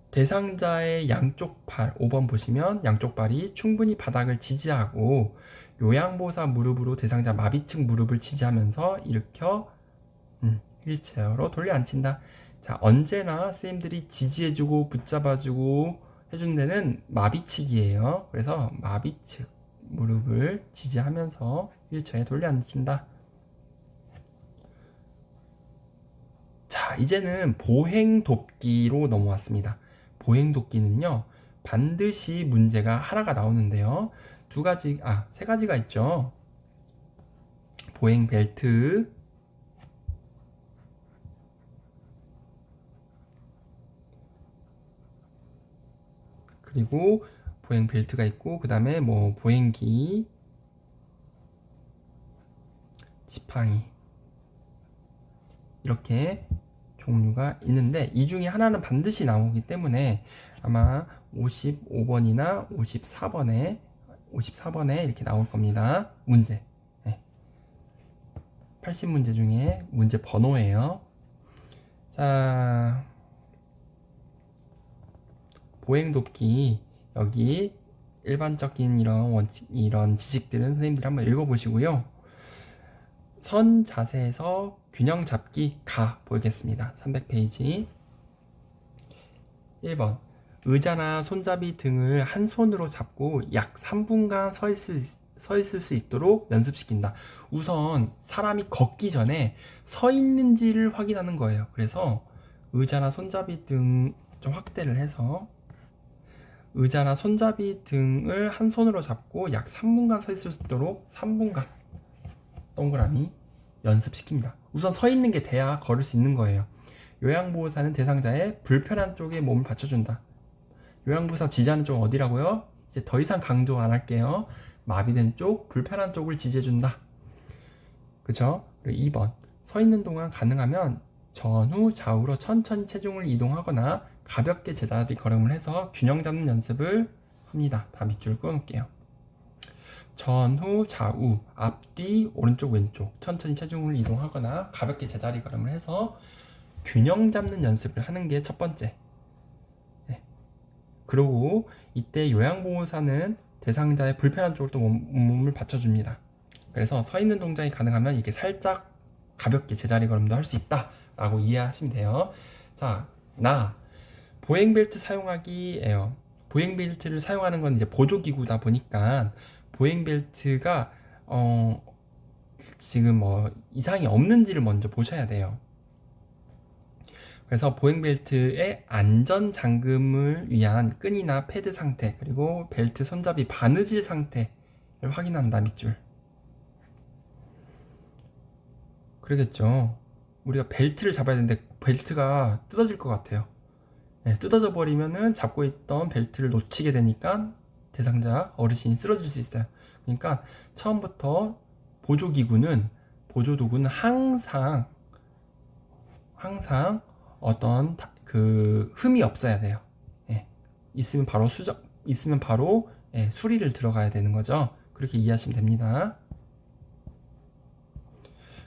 대상자의 양쪽 팔 5번 보시면 양쪽 발이 충분히 바닥을 지지하고 요양보호사 무릎으로 대상자 마비측 무릎을 지지하면서 일으켜 휠체어로 돌려 앉힌다. 자, 언제나 선생님들이 지지해주고 붙잡아주고 해주는 데는 마비측이에요. 그래서 마비측 무릎을 지지하면서 휠체어에 돌려 앉힌다. 자, 이제는 보행돕기로 넘어왔습니다. 보행돕기는요, 반드시 문제가 하나가 나오는데요. 세 가지가 있죠. 보행벨트, 그리고 보행벨트가 있고, 그 다음에 뭐, 보행기, 지팡이. 이렇게 종류가 있는데, 이 중에 하나는 반드시 나오기 때문에 아마 55번이나 54번에 이렇게 나올 겁니다. 문제. 80문제 중에 문제 번호예요. 자, 보행돕기, 여기 일반적인 이런 지식들은 선생님들이 한번 읽어보시고요. 선 자세에서 균형 잡기 가 보이겠습니다. 300페이지. 1번, 의자나 손잡이 등을 한 손으로 잡고 약 3분간 서 있을 수 있도록 연습시킨다. 우선 사람이 걷기 전에 서 있는지를 확인하는 거예요. 그래서 의자나 손잡이 등 좀 확대를 해서 의자나 손잡이 등을 한 손으로 잡고 약 3분간 서 있을 수 있도록 3분간 동그라미 연습시킵니다. 우선 서 있는 게 돼야 걸을 수 있는 거예요. 요양보호사는 대상자의 불편한 쪽에 몸을 받쳐준다. 요양보호사 지지하는 쪽은 어디라고요? 이제 더 이상 강조 안 할게요. 마비된 쪽, 불편한 쪽을 지지해준다. 그쵸? 그리고 2번, 서 있는 동안 가능하면 전후 좌우로 천천히 체중을 이동하거나 가볍게 제자리 걸음을 해서 균형 잡는 연습을 합니다. 다 밑줄 끊을게요. 전후 좌우, 앞뒤, 오른쪽 왼쪽 천천히 체중을 이동하거나 가볍게 제자리 걸음을 해서 균형 잡는 연습을 하는 게 첫 번째. 그리고 이때 요양보호사는 대상자의 불편한 쪽으로 또 몸을 받쳐줍니다. 그래서 서 있는 동작이 가능하면 이렇게 살짝 가볍게 제자리 걸음도 할 수 있다 라고 이해하시면 돼요. 자, 보행벨트 사용하기예요. 보행벨트를 사용하는 건 이제 보조기구다 보니까 보행벨트가 지금 뭐 이상이 없는지를 먼저 보셔야 돼요. 그래서 보행벨트의 안전 잠금을 위한 끈이나 패드 상태, 그리고 벨트 손잡이 바느질 상태를 확인한다. 밑줄. 그러겠죠. 우리가 벨트를 잡아야 되는데 벨트가 뜯어질 것 같아요. 뜯어져 버리면은 잡고 있던 벨트를 놓치게 되니까 대상자 어르신이 쓰러질 수 있어요. 그러니까 처음부터 보조도구는 항상 어떤 그 흠이 없어야 돼요. 있으면 바로 수리를 들어가야 되는 거죠. 그렇게 이해하시면 됩니다.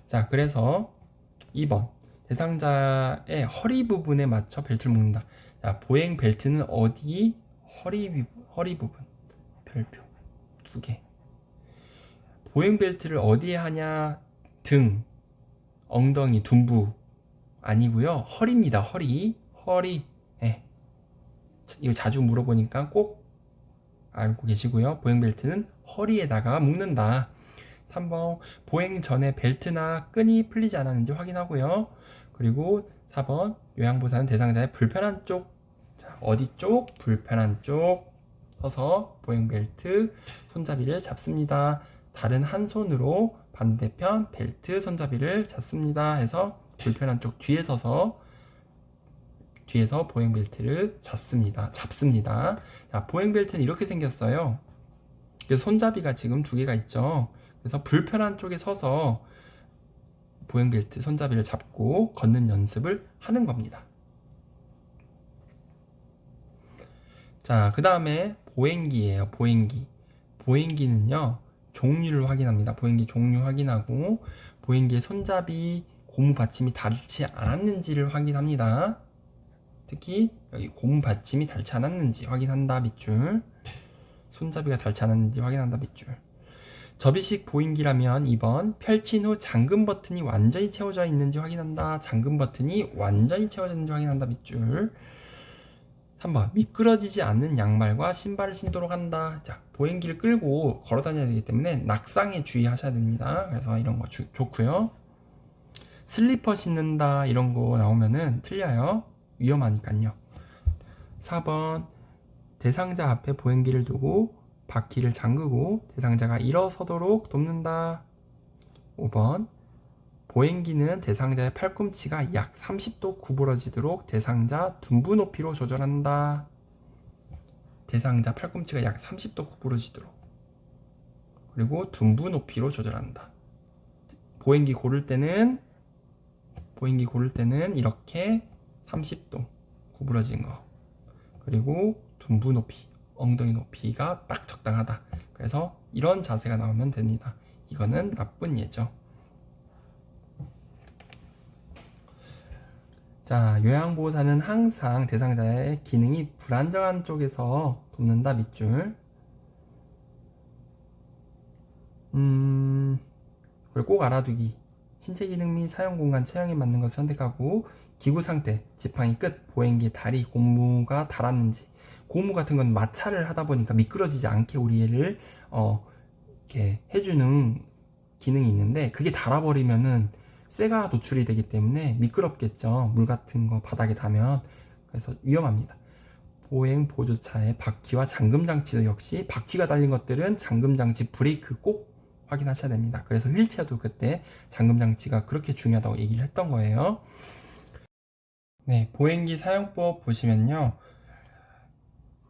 자, 그래서 2번, 대상자의 허리 부분에 맞춰 벨트를 묶는다. 자, 보행 벨트는 어디? 허리 부분. 별표 2개. 보행 벨트를 어디에 하냐? 등, 엉덩이, 둔부 아니고요. 허리입니다. 허리. 이거 자주 물어보니까 꼭 알고 계시고요. 보행 벨트는 허리에다가 묶는다. 3번, 보행 전에 벨트나 끈이 풀리지 않았는지 확인하고요. 그리고 4번, 요양보호사는 대상자의 불편한 쪽, 자, 어디 쪽? 불편한 쪽 서서 보행벨트 손잡이를 잡습니다. 다른 한 손으로 반대편 벨트 손잡이를 잡습니다. 해서 불편한 쪽 뒤에 서서 보행벨트를 잡습니다. 자, 보행벨트는 이렇게 생겼어요. 그래서 손잡이가 지금 2개가 있죠. 그래서 불편한 쪽에 서서 보행벨트 손잡이를 잡고 걷는 연습을 하는 겁니다. 자, 그 다음에 보행기예요. 보행기는요, 종류를 확인합니다. 보행기 종류 확인하고 보행기의 손잡이 고무 받침이 닳지 않았는지를 확인합니다. 특히 여기 고무 받침이 닳지 않았는지 확인한다. 밑줄. 손잡이가 닳지 않았는지 확인한다. 밑줄. 접이식 보행기라면 2번, 펼친 후 잠금 버튼이 완전히 채워져 있는지 확인한다. 잠금 버튼이 완전히 채워져 있는지 확인한다. 밑줄. 3번, 미끄러지지 않는 양말과 신발을 신도록 한다. 자, 보행기를 끌고 걸어 다녀야 되기 때문에 낙상에 주의하셔야 됩니다. 그래서 이런 거 좋고요. 슬리퍼 신는다 이런 거 나오면은 틀려요. 위험하니까요. 4번 대상자 앞에 보행기를 두고 바퀴를 잠그고 대상자가 일어서도록 돕는다. 5번 보행기는 대상자의 팔꿈치가 약 30도 구부러지도록 대상자 둔부 높이로 조절한다. 대상자 팔꿈치가 약 30도 구부러지도록, 그리고 둔부 높이로 조절한다. 보행기 고를 때는 이렇게 30도 구부러진 거, 그리고 둔부 높이, 엉덩이 높이가 딱 적당하다. 그래서 이런 자세가 나오면 됩니다. 이거는 나쁜 예죠. 자, 요양보호사는 항상 대상자의 기능이 불안정한 쪽에서 돕는다. 밑줄. 그리고 꼭 알아두기. 신체 기능 및 사용 공간 체형에 맞는 것을 선택하고, 기구 상태, 지팡이 끝, 보행기 다리, 고무가 닳았는지. 고무 같은 건 마찰을 하다 보니까 미끄러지지 않게 우리 얘를 이렇게 해주는 기능이 있는데, 그게 닳아버리면은 쇠가 노출이 되기 때문에 미끄럽겠죠. 물 같은 거 바닥에 닿으면. 그래서 위험합니다. 보행 보조차의 바퀴와 잠금 장치도 역시 바퀴가 달린 것들은 잠금 장치 브레이크 꼭 확인하셔야 됩니다. 그래서 휠체어도 그때 잠금 장치가 그렇게 중요하다고 얘기를 했던 거예요. 네, 보행기 사용법 보시면요.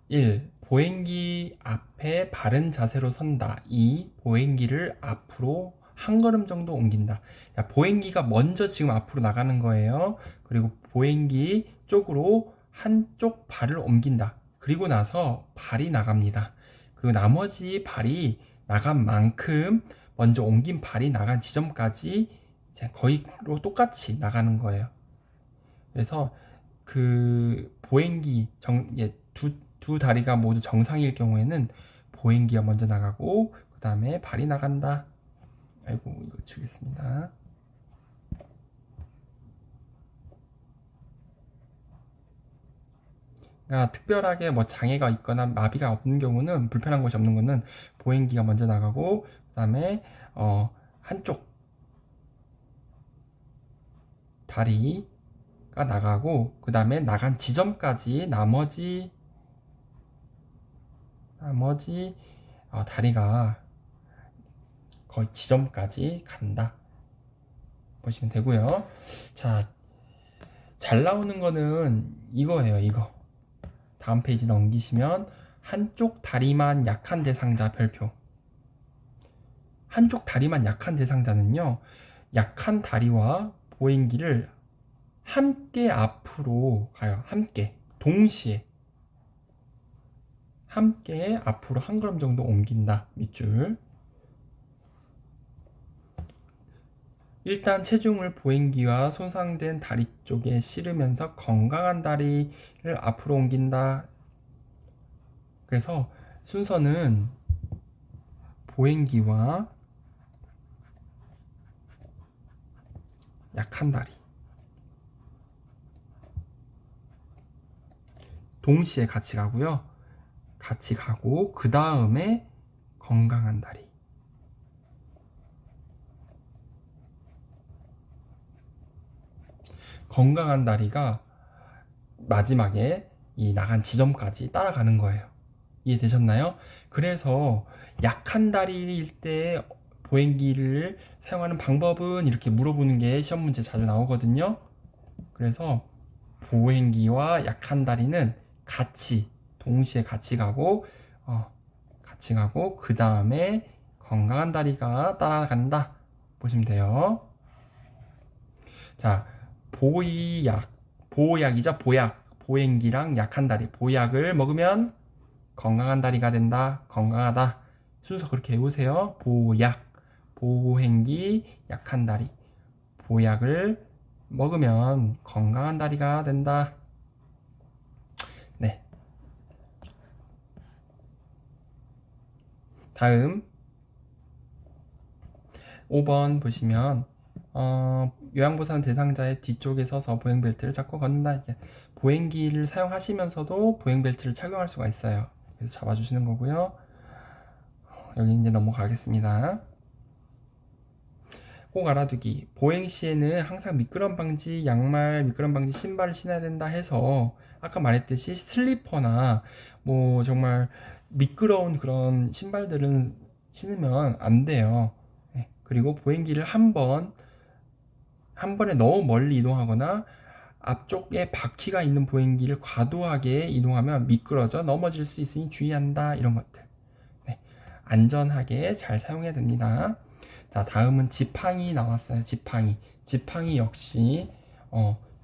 1. 보행기 앞에 바른 자세로 선다. 2. 보행기를 앞으로 한 걸음 정도 옮긴다. 자, 보행기가 먼저 지금 앞으로 나가는 거예요. 그리고 보행기 쪽으로 한쪽 발을 옮긴다. 그리고 나서 발이 나갑니다. 그리고 나머지 발이 나간 만큼 먼저 옮긴 발이 나간 지점까지 이제 거의 똑같이 나가는 거예요. 그래서 그 보행기 두 다리가 모두 정상일 경우에는 보행기가 먼저 나가고 그 다음에 발이 나간다. 아이고, 이거 주겠습니다. 그러니까 특별하게 뭐 장애가 있거나 마비가 없는 경우는, 불편한 것이 없는 거는 보행기가 먼저 나가고 그 다음에 한쪽 다리가 나가고 그 다음에 나간 지점까지 나머지 다리가 거의 지점까지 간다 보시면 되고요. 자, 잘 나오는 거는 이거예요. 이거 다음 페이지 넘기시면 한쪽 다리만 약한 대상자 별표. 한쪽 다리만 약한 대상자는요, 약한 다리와 보행기를 함께 앞으로 가요. 함께 동시에 앞으로 한 걸음 정도 옮긴다. 밑줄. 일단 체중을 보행기와 손상된 다리 쪽에 실으면서 건강한 다리를 앞으로 옮긴다. 그래서 순서는 보행기와 약한 다리 동시에 같이 가고요. 같이 가고 그 다음에 건강한 다리. 건강한 다리가 마지막에 이 나간 지점까지 따라가는 거예요. 이해되셨나요? 그래서 약한 다리일 때 보행기를 사용하는 방법은 이렇게 물어보는 게 시험 문제 자주 나오거든요. 그래서 보행기와 약한 다리는 동시에 같이 가고 그 다음에 건강한 다리가 따라간다 보시면 돼요. 자, 보약이죠. 보행기랑 약한 다리. 보약을 먹으면 건강한 다리가 된다. 건강하다. 순서 그렇게 외우세요. 보행기, 약한 다리. 보약을 먹으면 건강한 다리가 된다. 네. 다음 5번 보시면 요양보호사는 대상자의 뒤쪽에 서서 보행벨트를 잡고 걷는다. 보행기를 사용하시면서도 보행벨트를 착용할 수가 있어요. 그래서 잡아주시는 거고요. 여기 이제 넘어가겠습니다. 꼭 알아두기. 보행 시에는 항상 미끄럼 방지 양말, 미끄럼 방지 신발을 신어야 된다 해서 아까 말했듯이 슬리퍼나 뭐 정말 미끄러운 그런 신발들은 신으면 안 돼요. 네. 그리고 보행기를 한 번에 너무 멀리 이동하거나 앞쪽에 바퀴가 있는 보행기를 과도하게 이동하면 미끄러져 넘어질 수 있으니 주의한다. 이런 것들. 네. 안전하게 잘 사용해야 됩니다. 자, 다음은 지팡이 나왔어요. 지팡이. 지팡이 역시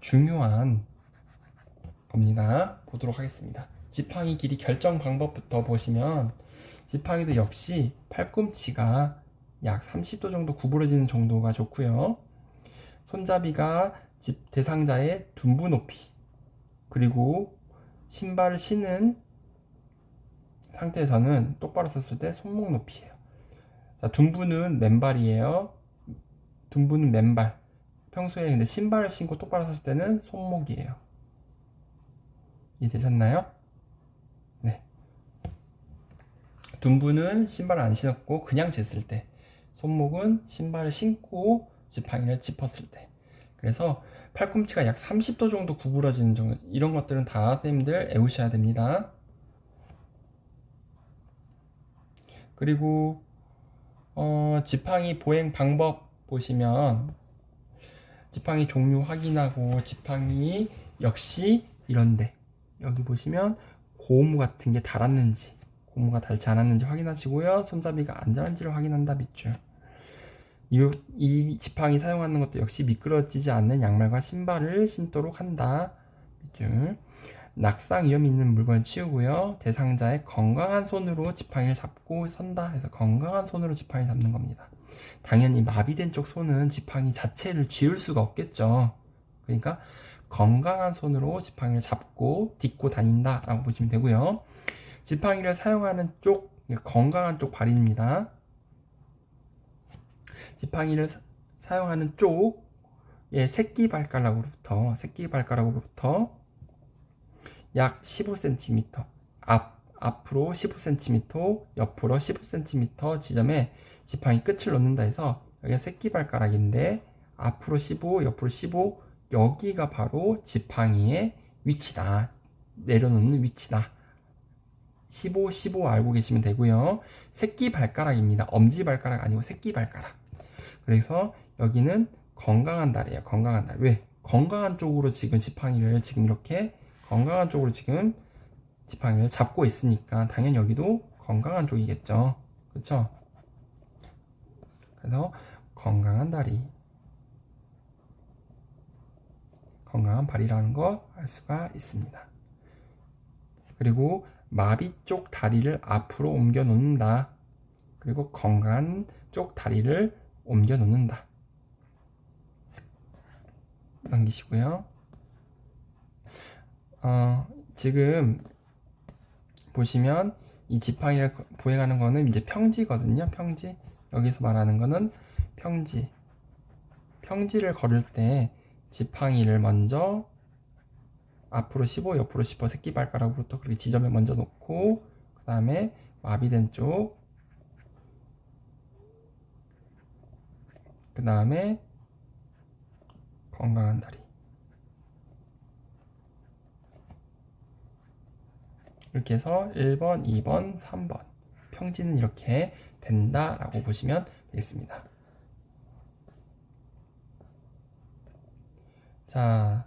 중요한 겁니다. 보도록 하겠습니다. 지팡이 길이 결정 방법부터 보시면 지팡이도 역시 팔꿈치가 약 30도 정도 구부러지는 정도가 좋고요. 손잡이가 대상자의 둔부 높이, 그리고 신발을 신은 상태에서는 똑바로 섰을 때 손목 높이에요. 자, 둔부는 맨발이에요. 둔부는 맨발. 평소에 근데 신발을 신고 똑바로 섰을 때는 손목이에요. 이해되셨나요? 네. 둔부는 신발을 안 신었고 그냥 쟀을 때, 손목은 신발을 신고 지팡이를 짚었을 때. 그래서 팔꿈치가 약 30도 정도 구부러지는 정도, 이런 것들은 다 선생님들 외우셔야 됩니다. 그리고 지팡이 보행 방법 보시면 지팡이 종류 확인하고, 지팡이 역시 이런데 여기 보시면 고무 같은 게 닳았는지, 고무가 닳지 않았는지 확인하시고요. 손잡이가 안전한지를 확인한다. 밑줄. 이 지팡이 사용하는 것도 역시 미끄러지지 않는 양말과 신발을 신도록 한다. 밑줄. 낙상 위험이 있는 물건 치우고요. 대상자의 건강한 손으로 지팡이를 잡고 선다 해서 건강한 손으로 지팡이를 잡는 겁니다. 당연히 마비된 쪽 손은 지팡이 자체를 쥐을 수가 없겠죠. 그러니까 건강한 손으로 지팡이를 잡고 딛고 다닌다 라고 보시면 되고요. 지팡이를 사용하는 쪽, 건강한 쪽 발입니다. 지팡이를 사용하는 쪽의 새끼발가락으로부터 약 15cm, 앞으로 15cm, 옆으로 15cm 지점에 지팡이 끝을 놓는다 해서 여기가 새끼발가락인데 앞으로 15, 옆으로 15, 여기가 바로 지팡이의 위치다. 내려놓는 위치다. 15, 15 알고 계시면 되고요. 새끼발가락입니다. 엄지발가락 아니고 새끼발가락. 그래서 여기는 건강한 다리예요. 건강한 다리. 왜? 건강한 쪽으로 지금 지팡이를 지금 이렇게 건강한 쪽으로 지금 지팡이를 잡고 있으니까 당연히 여기도 건강한 쪽이겠죠. 그렇죠? 그래서 건강한 다리, 건강한 발이라는 거 알 수가 있습니다. 그리고 마비 쪽 다리를 앞으로 옮겨 놓는다. 그리고 건강한 쪽 다리를 옮겨 놓는다. 넘기시고요. 지금 보시면 이 지팡이를 보행하는 거는 이제 평지거든요. 평지. 여기서 말하는 거는 평지. 평지를 걸을 때 지팡이를 먼저 앞으로 15, 옆으로 15 새끼발가락으로부터 그렇게 지점에 먼저 놓고, 그 다음에 마비된 쪽, 그 다음에 건강한 다리. 이렇게 해서 1번, 2번, 3번. 평지는 이렇게 된다라고 보시면 되겠습니다. 자,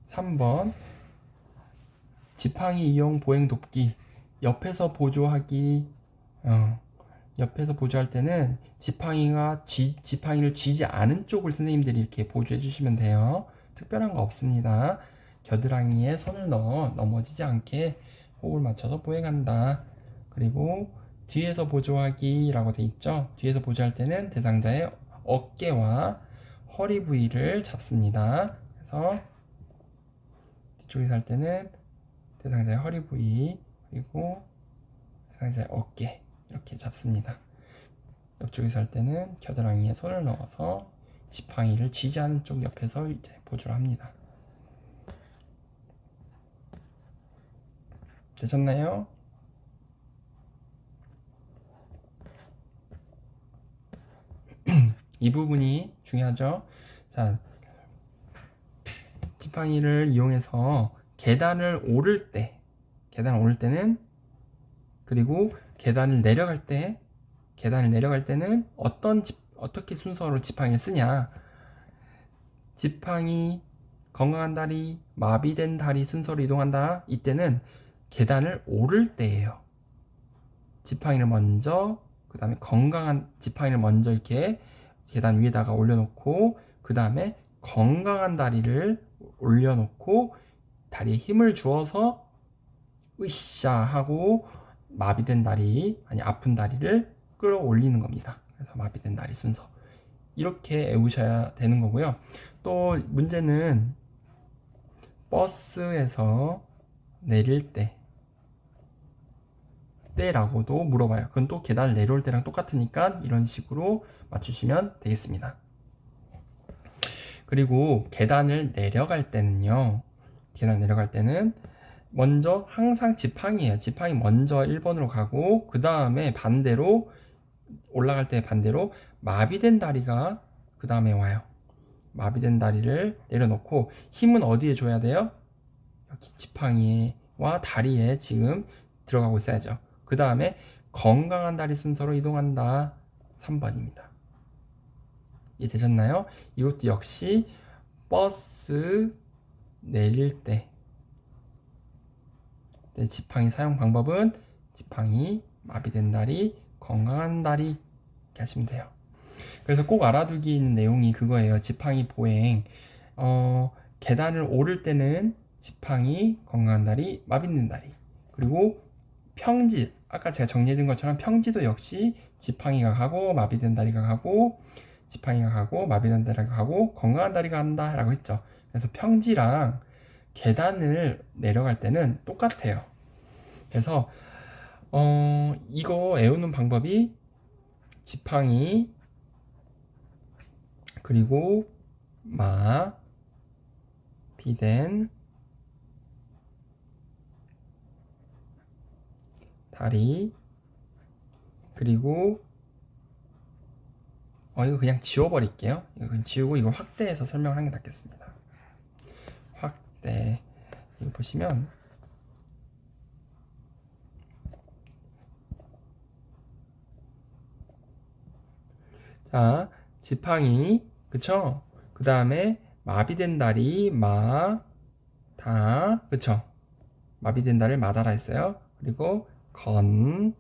3번. 지팡이 이용 보행 돕기. 옆에서 보조하기. 옆에서 보조할 때는 지팡이를 쥐지 않은 쪽을 선생님들이 이렇게 보조해 주시면 돼요. 특별한 거 없습니다. 겨드랑이에 손을 넣어 넘어지지 않게 호흡을 맞춰서 보행한다. 그리고 뒤에서 보조하기 라고 돼 있죠. 뒤에서 보조할 때는 대상자의 어깨와 허리 부위를 잡습니다. 그래서 뒤쪽에서 할 때는 대상자의 허리 부위, 그리고 대상자의 어깨 이렇게 잡습니다. 옆쪽에서 할 때는 겨드랑이에 손을 넣어서 지팡이를 쥐지 않은 쪽 옆에서 이제 보조를 합니다. 되셨나요? 이 부분이 중요하죠. 자, 지팡이를 이용해서 계단을 오를 때는, 그리고 계단을 내려갈 때는 어떻게 순서로 지팡이를 쓰냐. 지팡이, 건강한 다리, 마비된 다리 순서로 이동한다. 이때는 계단을 오를 때예요. 지팡이를 먼저, 그 다음에 건강한 지팡이를 먼저 이렇게 계단 위에다가 올려놓고, 그 다음에 건강한 다리를 올려놓고 다리에 힘을 주어서 으쌰 하고 마비된 다리, 아니 아픈 다리를 끌어올리는 겁니다. 그래서 마비된 다리 순서 이렇게 외우셔야 되는 거고요. 또 문제는 버스에서 내릴 때라고도 물어봐요. 그건 또 계단을 내려올 때랑 똑같으니까 이런 식으로 맞추시면 되겠습니다. 그리고 계단을 내려갈 때는 먼저 항상 지팡이에요. 지팡이 먼저 1번으로 가고, 그 다음에 반대로 올라갈 때 반대로 마비된 다리가 그 다음에 와요. 마비된 다리를 내려놓고 힘은 어디에 줘야 돼요? 여기 지팡이와 다리에 지금 들어가고 있어야죠. 그 다음에 건강한 다리 순서로 이동한다. 3번입니다. 이해되셨나요? 이것도 역시 버스 내릴 때 지팡이 사용 방법은 지팡이, 마비된 다리, 건강한 다리 이렇게 하시면 돼요. 그래서 꼭 알아두기 있는 내용이 그거예요. 지팡이 보행. 계단을 오를 때는 지팡이, 건강한 다리, 마비된 다리. 그리고 평지, 아까 제가 정리해둔 것처럼 평지도 역시 지팡이가 가고 마비된 다리가 가고, 지팡이가 가고 마비된 다리가 가고 건강한 다리가 간다 라고 했죠. 그래서 평지랑 계단을 내려갈 때는 똑같아요. 그래서 이거 외우는 방법이 지팡이, 그리고 마비된 다리, 그리고 이거 그냥 지워버릴게요. 이거 그냥 지우고 이걸 확대해서 설명을 하는 게 낫겠습니다. 확대. 이거 보시면 자, 지팡이, 그쵸? 그 다음에 마비된 다리, 그쵸? 마비된 다리를 마다라 했어요. 그리고 건다.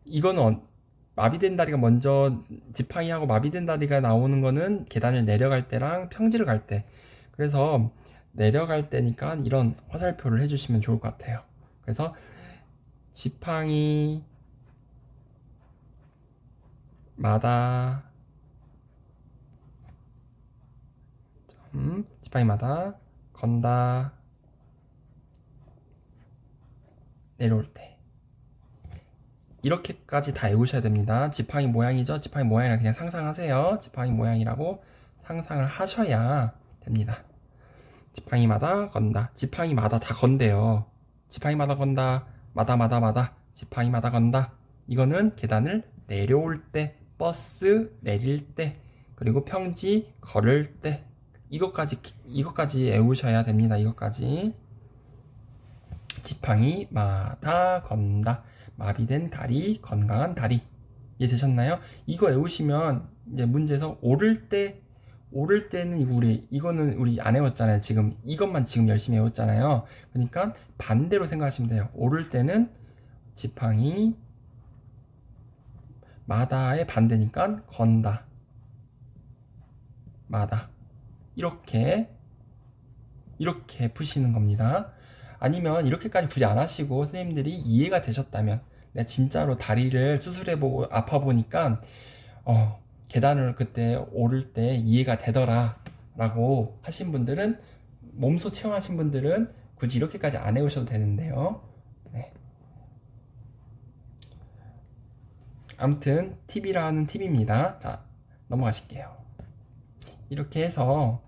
이거는 마비된 다리가 먼저, 지팡이하고 마비된 다리가 나오는 거는 계단을 내려갈 때랑 평지를 갈 때. 그래서 내려갈 때니까 이런 화살표를 해주시면 좋을 것 같아요. 그래서 지팡이 마다, 지팡이마다 건다, 내려올 때. 이렇게까지 다 외우셔야 됩니다. 지팡이 모양이죠? 지팡이 모양이랑 그냥 상상하세요. 지팡이 모양이라고 상상을 하셔야 됩니다. 지팡이마다 건다. 지팡이마다 다 건대요. 지팡이마다 건다. 마다. 지팡이마다 건다. 이거는 계단을 내려올 때, 버스 내릴 때, 그리고 평지 걸을 때. 이것까지 외우셔야 됩니다. 이것까지. 지팡이마다 건다. 마비된 다리, 건강한 다리. 이해되셨나요? 이거 외우시면 이제 문제에서 오를 때는 이거는 우리 안 외웠잖아요. 지금 이것만 지금 열심히 외웠잖아요. 그러니까 반대로 생각하시면 돼요. 오를 때는 지팡이 마다의 반대니까 건다, 마다. 이렇게 푸시는 겁니다. 아니면 이렇게까지 굳이 안 하시고 선생님들이 이해가 되셨다면, 내가 진짜로 다리를 수술해보고 아파보니까 계단을 그때 오를 때 이해가 되더라 라고 하신 분들은, 몸소 체험하신 분들은 굳이 이렇게까지 안 해오셔도 되는데요. 네. 아무튼 팁이라는 팁입니다. 자, 넘어가실게요. 이렇게 해서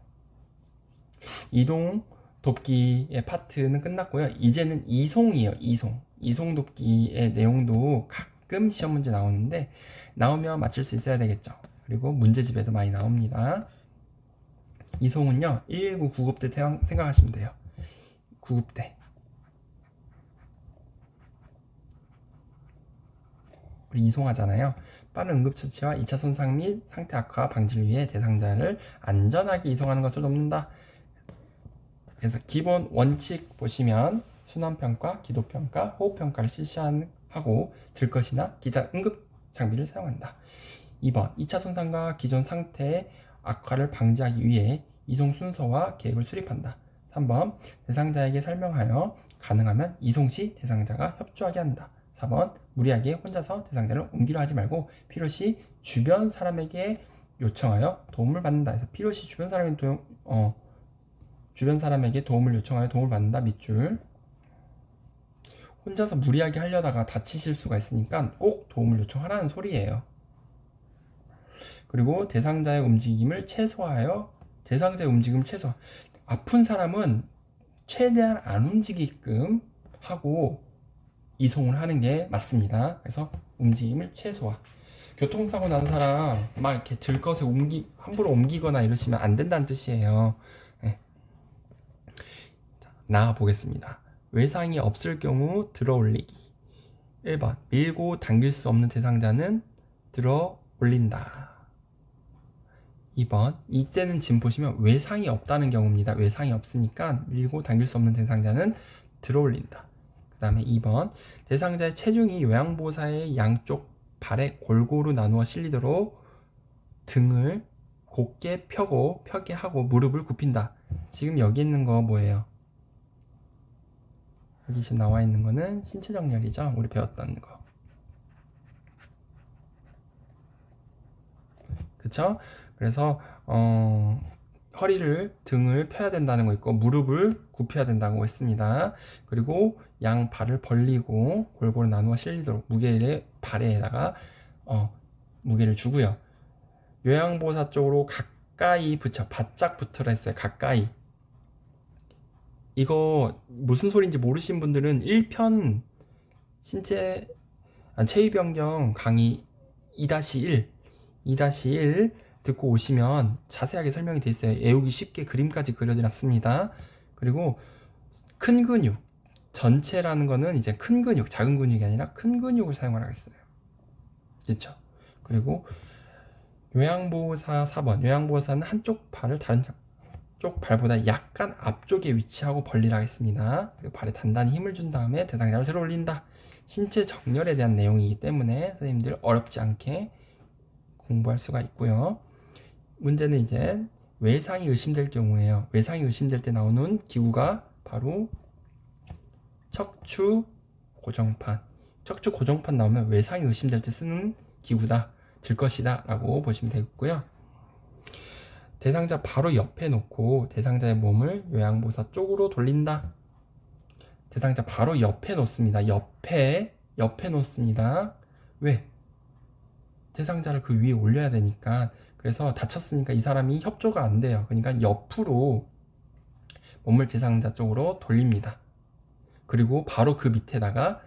이동 돕기의 파트는 끝났고요. 이제는 이송이에요. 이송 돕기의 내용도 가끔 시험 문제 나오는데 나오면 맞출 수 있어야 되겠죠. 그리고 문제집에도 많이 나옵니다. 이송은요 119 구급대 생각하시면 돼요. 구급대. 우리 이송하잖아요. 빠른 응급처치와 2차 손상 및 상태 악화 방지를 위해 대상자를 안전하게 이송하는 것을 돕는다. 그래서 기본 원칙 보시면 순환평가, 기도평가, 호흡평가를 실시하고 들것이나 기타 응급 장비를 사용한다. 2번 2차 손상과 기존 상태의 악화를 방지하기 위해 이송 순서와 계획을 수립한다. 3번 대상자에게 설명하여 가능하면 이송 시 대상자가 협조하게 한다. 4번 무리하게 혼자서 대상자를 옮기려 하지 말고 필요시 주변 사람에게 요청하여 도움을 받는다. 그래서 필요시 주변 사람에게 도움을 요청하여 도움을 받는다. 밑줄. 혼자서 무리하게 하려다가 다치실 수가 있으니까 꼭 도움을 요청하라는 소리예요. 그리고 대상자의 움직임을 최소화하여 아픈 사람은 최대한 안 움직이게끔 하고 이송을 하는 게 맞습니다. 그래서 움직임을 최소화. 교통사고 난 사람 막 이렇게 들것에 함부로 옮기거나 이러시면 안 된다는 뜻이에요. 네. 자, 나가 보겠습니다. 외상이 없을 경우 들어 올리기. 1번 밀고 당길 수 없는 대상자는 들어 올린다. 2번 이때는 지금 보시면 외상이 없다는 경우입니다. 외상이 없으니까 밀고 당길 수 없는 대상자는 들어 올린다. 그 다음에 2번 대상자의 체중이 요양보호사의 양쪽 발에 골고루 나누어 실리도록 등을 곧게 펴게 하고 무릎을 굽힌다. 지금 여기 있는 거 뭐예요? 여기 지금 나와 있는 거는 신체 정렬이죠. 우리 배웠던 거. 그쵸? 그래서 등을 펴야 된다는 거 있고 무릎을 굽혀야 된다고 했습니다. 그리고 양 발을 벌리고 골고루 나누어 실리도록 무게를 발에다가 무게를 주고요. 요양보호사 쪽으로 가까이 바짝 붙으라 했어요. 가까이. 이거 무슨 소리인지 모르신 분들은 1편 체위변경 강의 2-1 듣고 오시면 자세하게 설명이 되어 있어요. 외우기 쉽게 그림까지 그려놨습니다. 그리고 큰 근육, 전체라는 거는 이제 큰 근육, 작은 근육이 아니라 큰 근육을 사용하라고 했어요. 그렇죠? 그리고 요양보호사 4번. 요양보호사는 한쪽 발을 다른 쪽 발보다 약간 앞쪽에 위치하고 벌리라 했습니다. 그리고 발에 단단히 힘을 준 다음에 대상자를 들어 올린다. 신체 정렬에 대한 내용이기 때문에 선생님들 어렵지 않게 공부할 수가 있고요. 문제는 이제 외상이 의심될 경우에요. 외상이 의심될 때 나오는 기구가 바로 척추 고정판. 척추 고정판 나오면 외상이 의심될 때 쓰는 기구다. 들 것이다 라고 보시면 되겠고요. 대상자 바로 옆에 놓고 대상자의 몸을 요양보호사 쪽으로 돌린다. 대상자 바로 옆에 놓습니다. 옆에 놓습니다. 왜? 대상자를 그 위에 올려야 되니까. 그래서 다쳤으니까 이 사람이 협조가 안 돼요. 그러니까 옆으로 몸을 대상자 쪽으로 돌립니다. 그리고 바로 그 밑에다가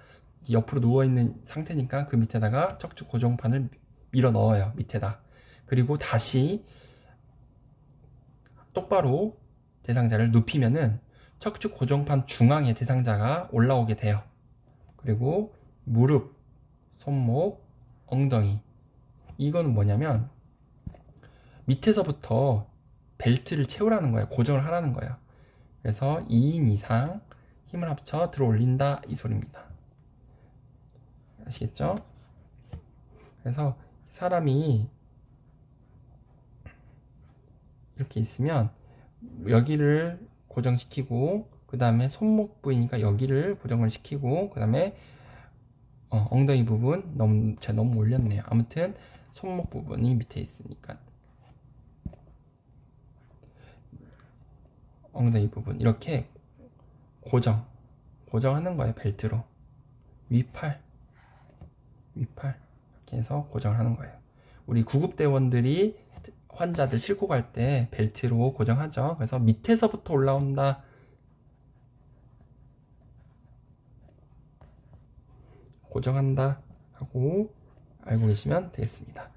옆으로 누워있는 상태니까 그 밑에다가 척추 고정판을 밀어 넣어요. 밑에다. 그리고 다시 똑바로 대상자를 눕히면은 척추 고정판 중앙에 대상자가 올라오게 돼요. 그리고 무릎, 손목, 엉덩이. 이거는 뭐냐면 밑에서부터 벨트를 채우라는 거예요. 고정을 하라는 거예요. 그래서 2인 이상 힘을 합쳐 들어 올린다 이 소리입니다. 아시겠죠? 그래서 사람이 이렇게 있으면 여기를 고정시키고 그 다음에 손목 부위니까 여기를 고정을 시키고 그 다음에 엉덩이 부분 제가 너무 올렸네요. 아무튼 손목 부분이 밑에 있으니까 엉덩이 부분 이렇게 고정하는 거예요. 벨트로 위팔 이렇게 해서 고정을 하는 거예요. 우리 구급대원들이 환자들 싣고 갈 때 벨트로 고정하죠. 그래서 밑에서부터 올라온다. 고정한다. 하고 알고 계시면 되겠습니다.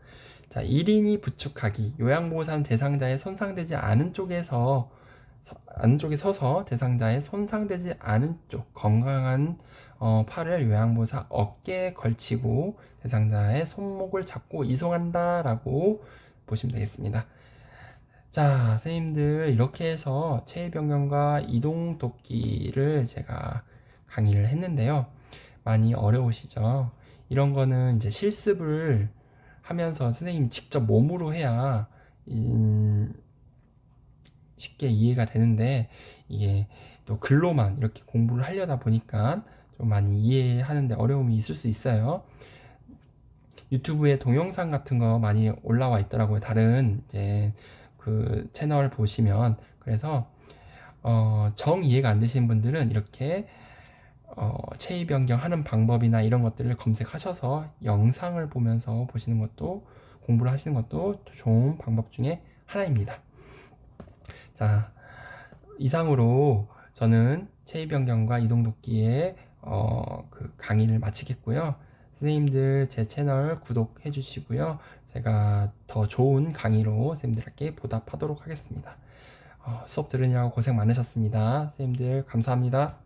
자, 1인이 부축하기. 요양보호사는 대상자의 손상되지 않은 쪽에서 안쪽에 서서 대상자의 손상되지 않은 쪽 건강한 팔을 요양보호사 어깨에 걸치고 대상자의 손목을 잡고 이송한다 라고 보시면 되겠습니다. 자, 선생님들 이렇게 해서 체위 변경과 이동 돕기를 제가 강의를 했는데요. 많이 어려우시죠? 이런 거는 이제 실습을 하면서 선생님 직접 몸으로 해야 쉽게 이해가 되는데, 이게 또 글로만 이렇게 공부를 하려다 보니까 좀 많이 이해하는데 어려움이 있을 수 있어요. 유튜브에 동영상 같은 거 많이 올라와 있더라고요. 다른 이제 그 채널 보시면. 그래서 정 이해가 안 되시는 분들은 이렇게 체위 변경하는 방법이나 이런 것들을 검색하셔서 영상을 보면서 보시는 것도, 공부를 하시는 것도 좋은 방법 중에 하나입니다. 자, 이상으로 저는 체위 변경과 이동 돕기의 그 강의를 마치겠고요. 선생님들 제 채널 구독해 주시고요. 제가 더 좋은 강의로 선생님들께 보답하도록 하겠습니다. 수업 들으냐고 고생 많으셨습니다. 선생님들 감사합니다.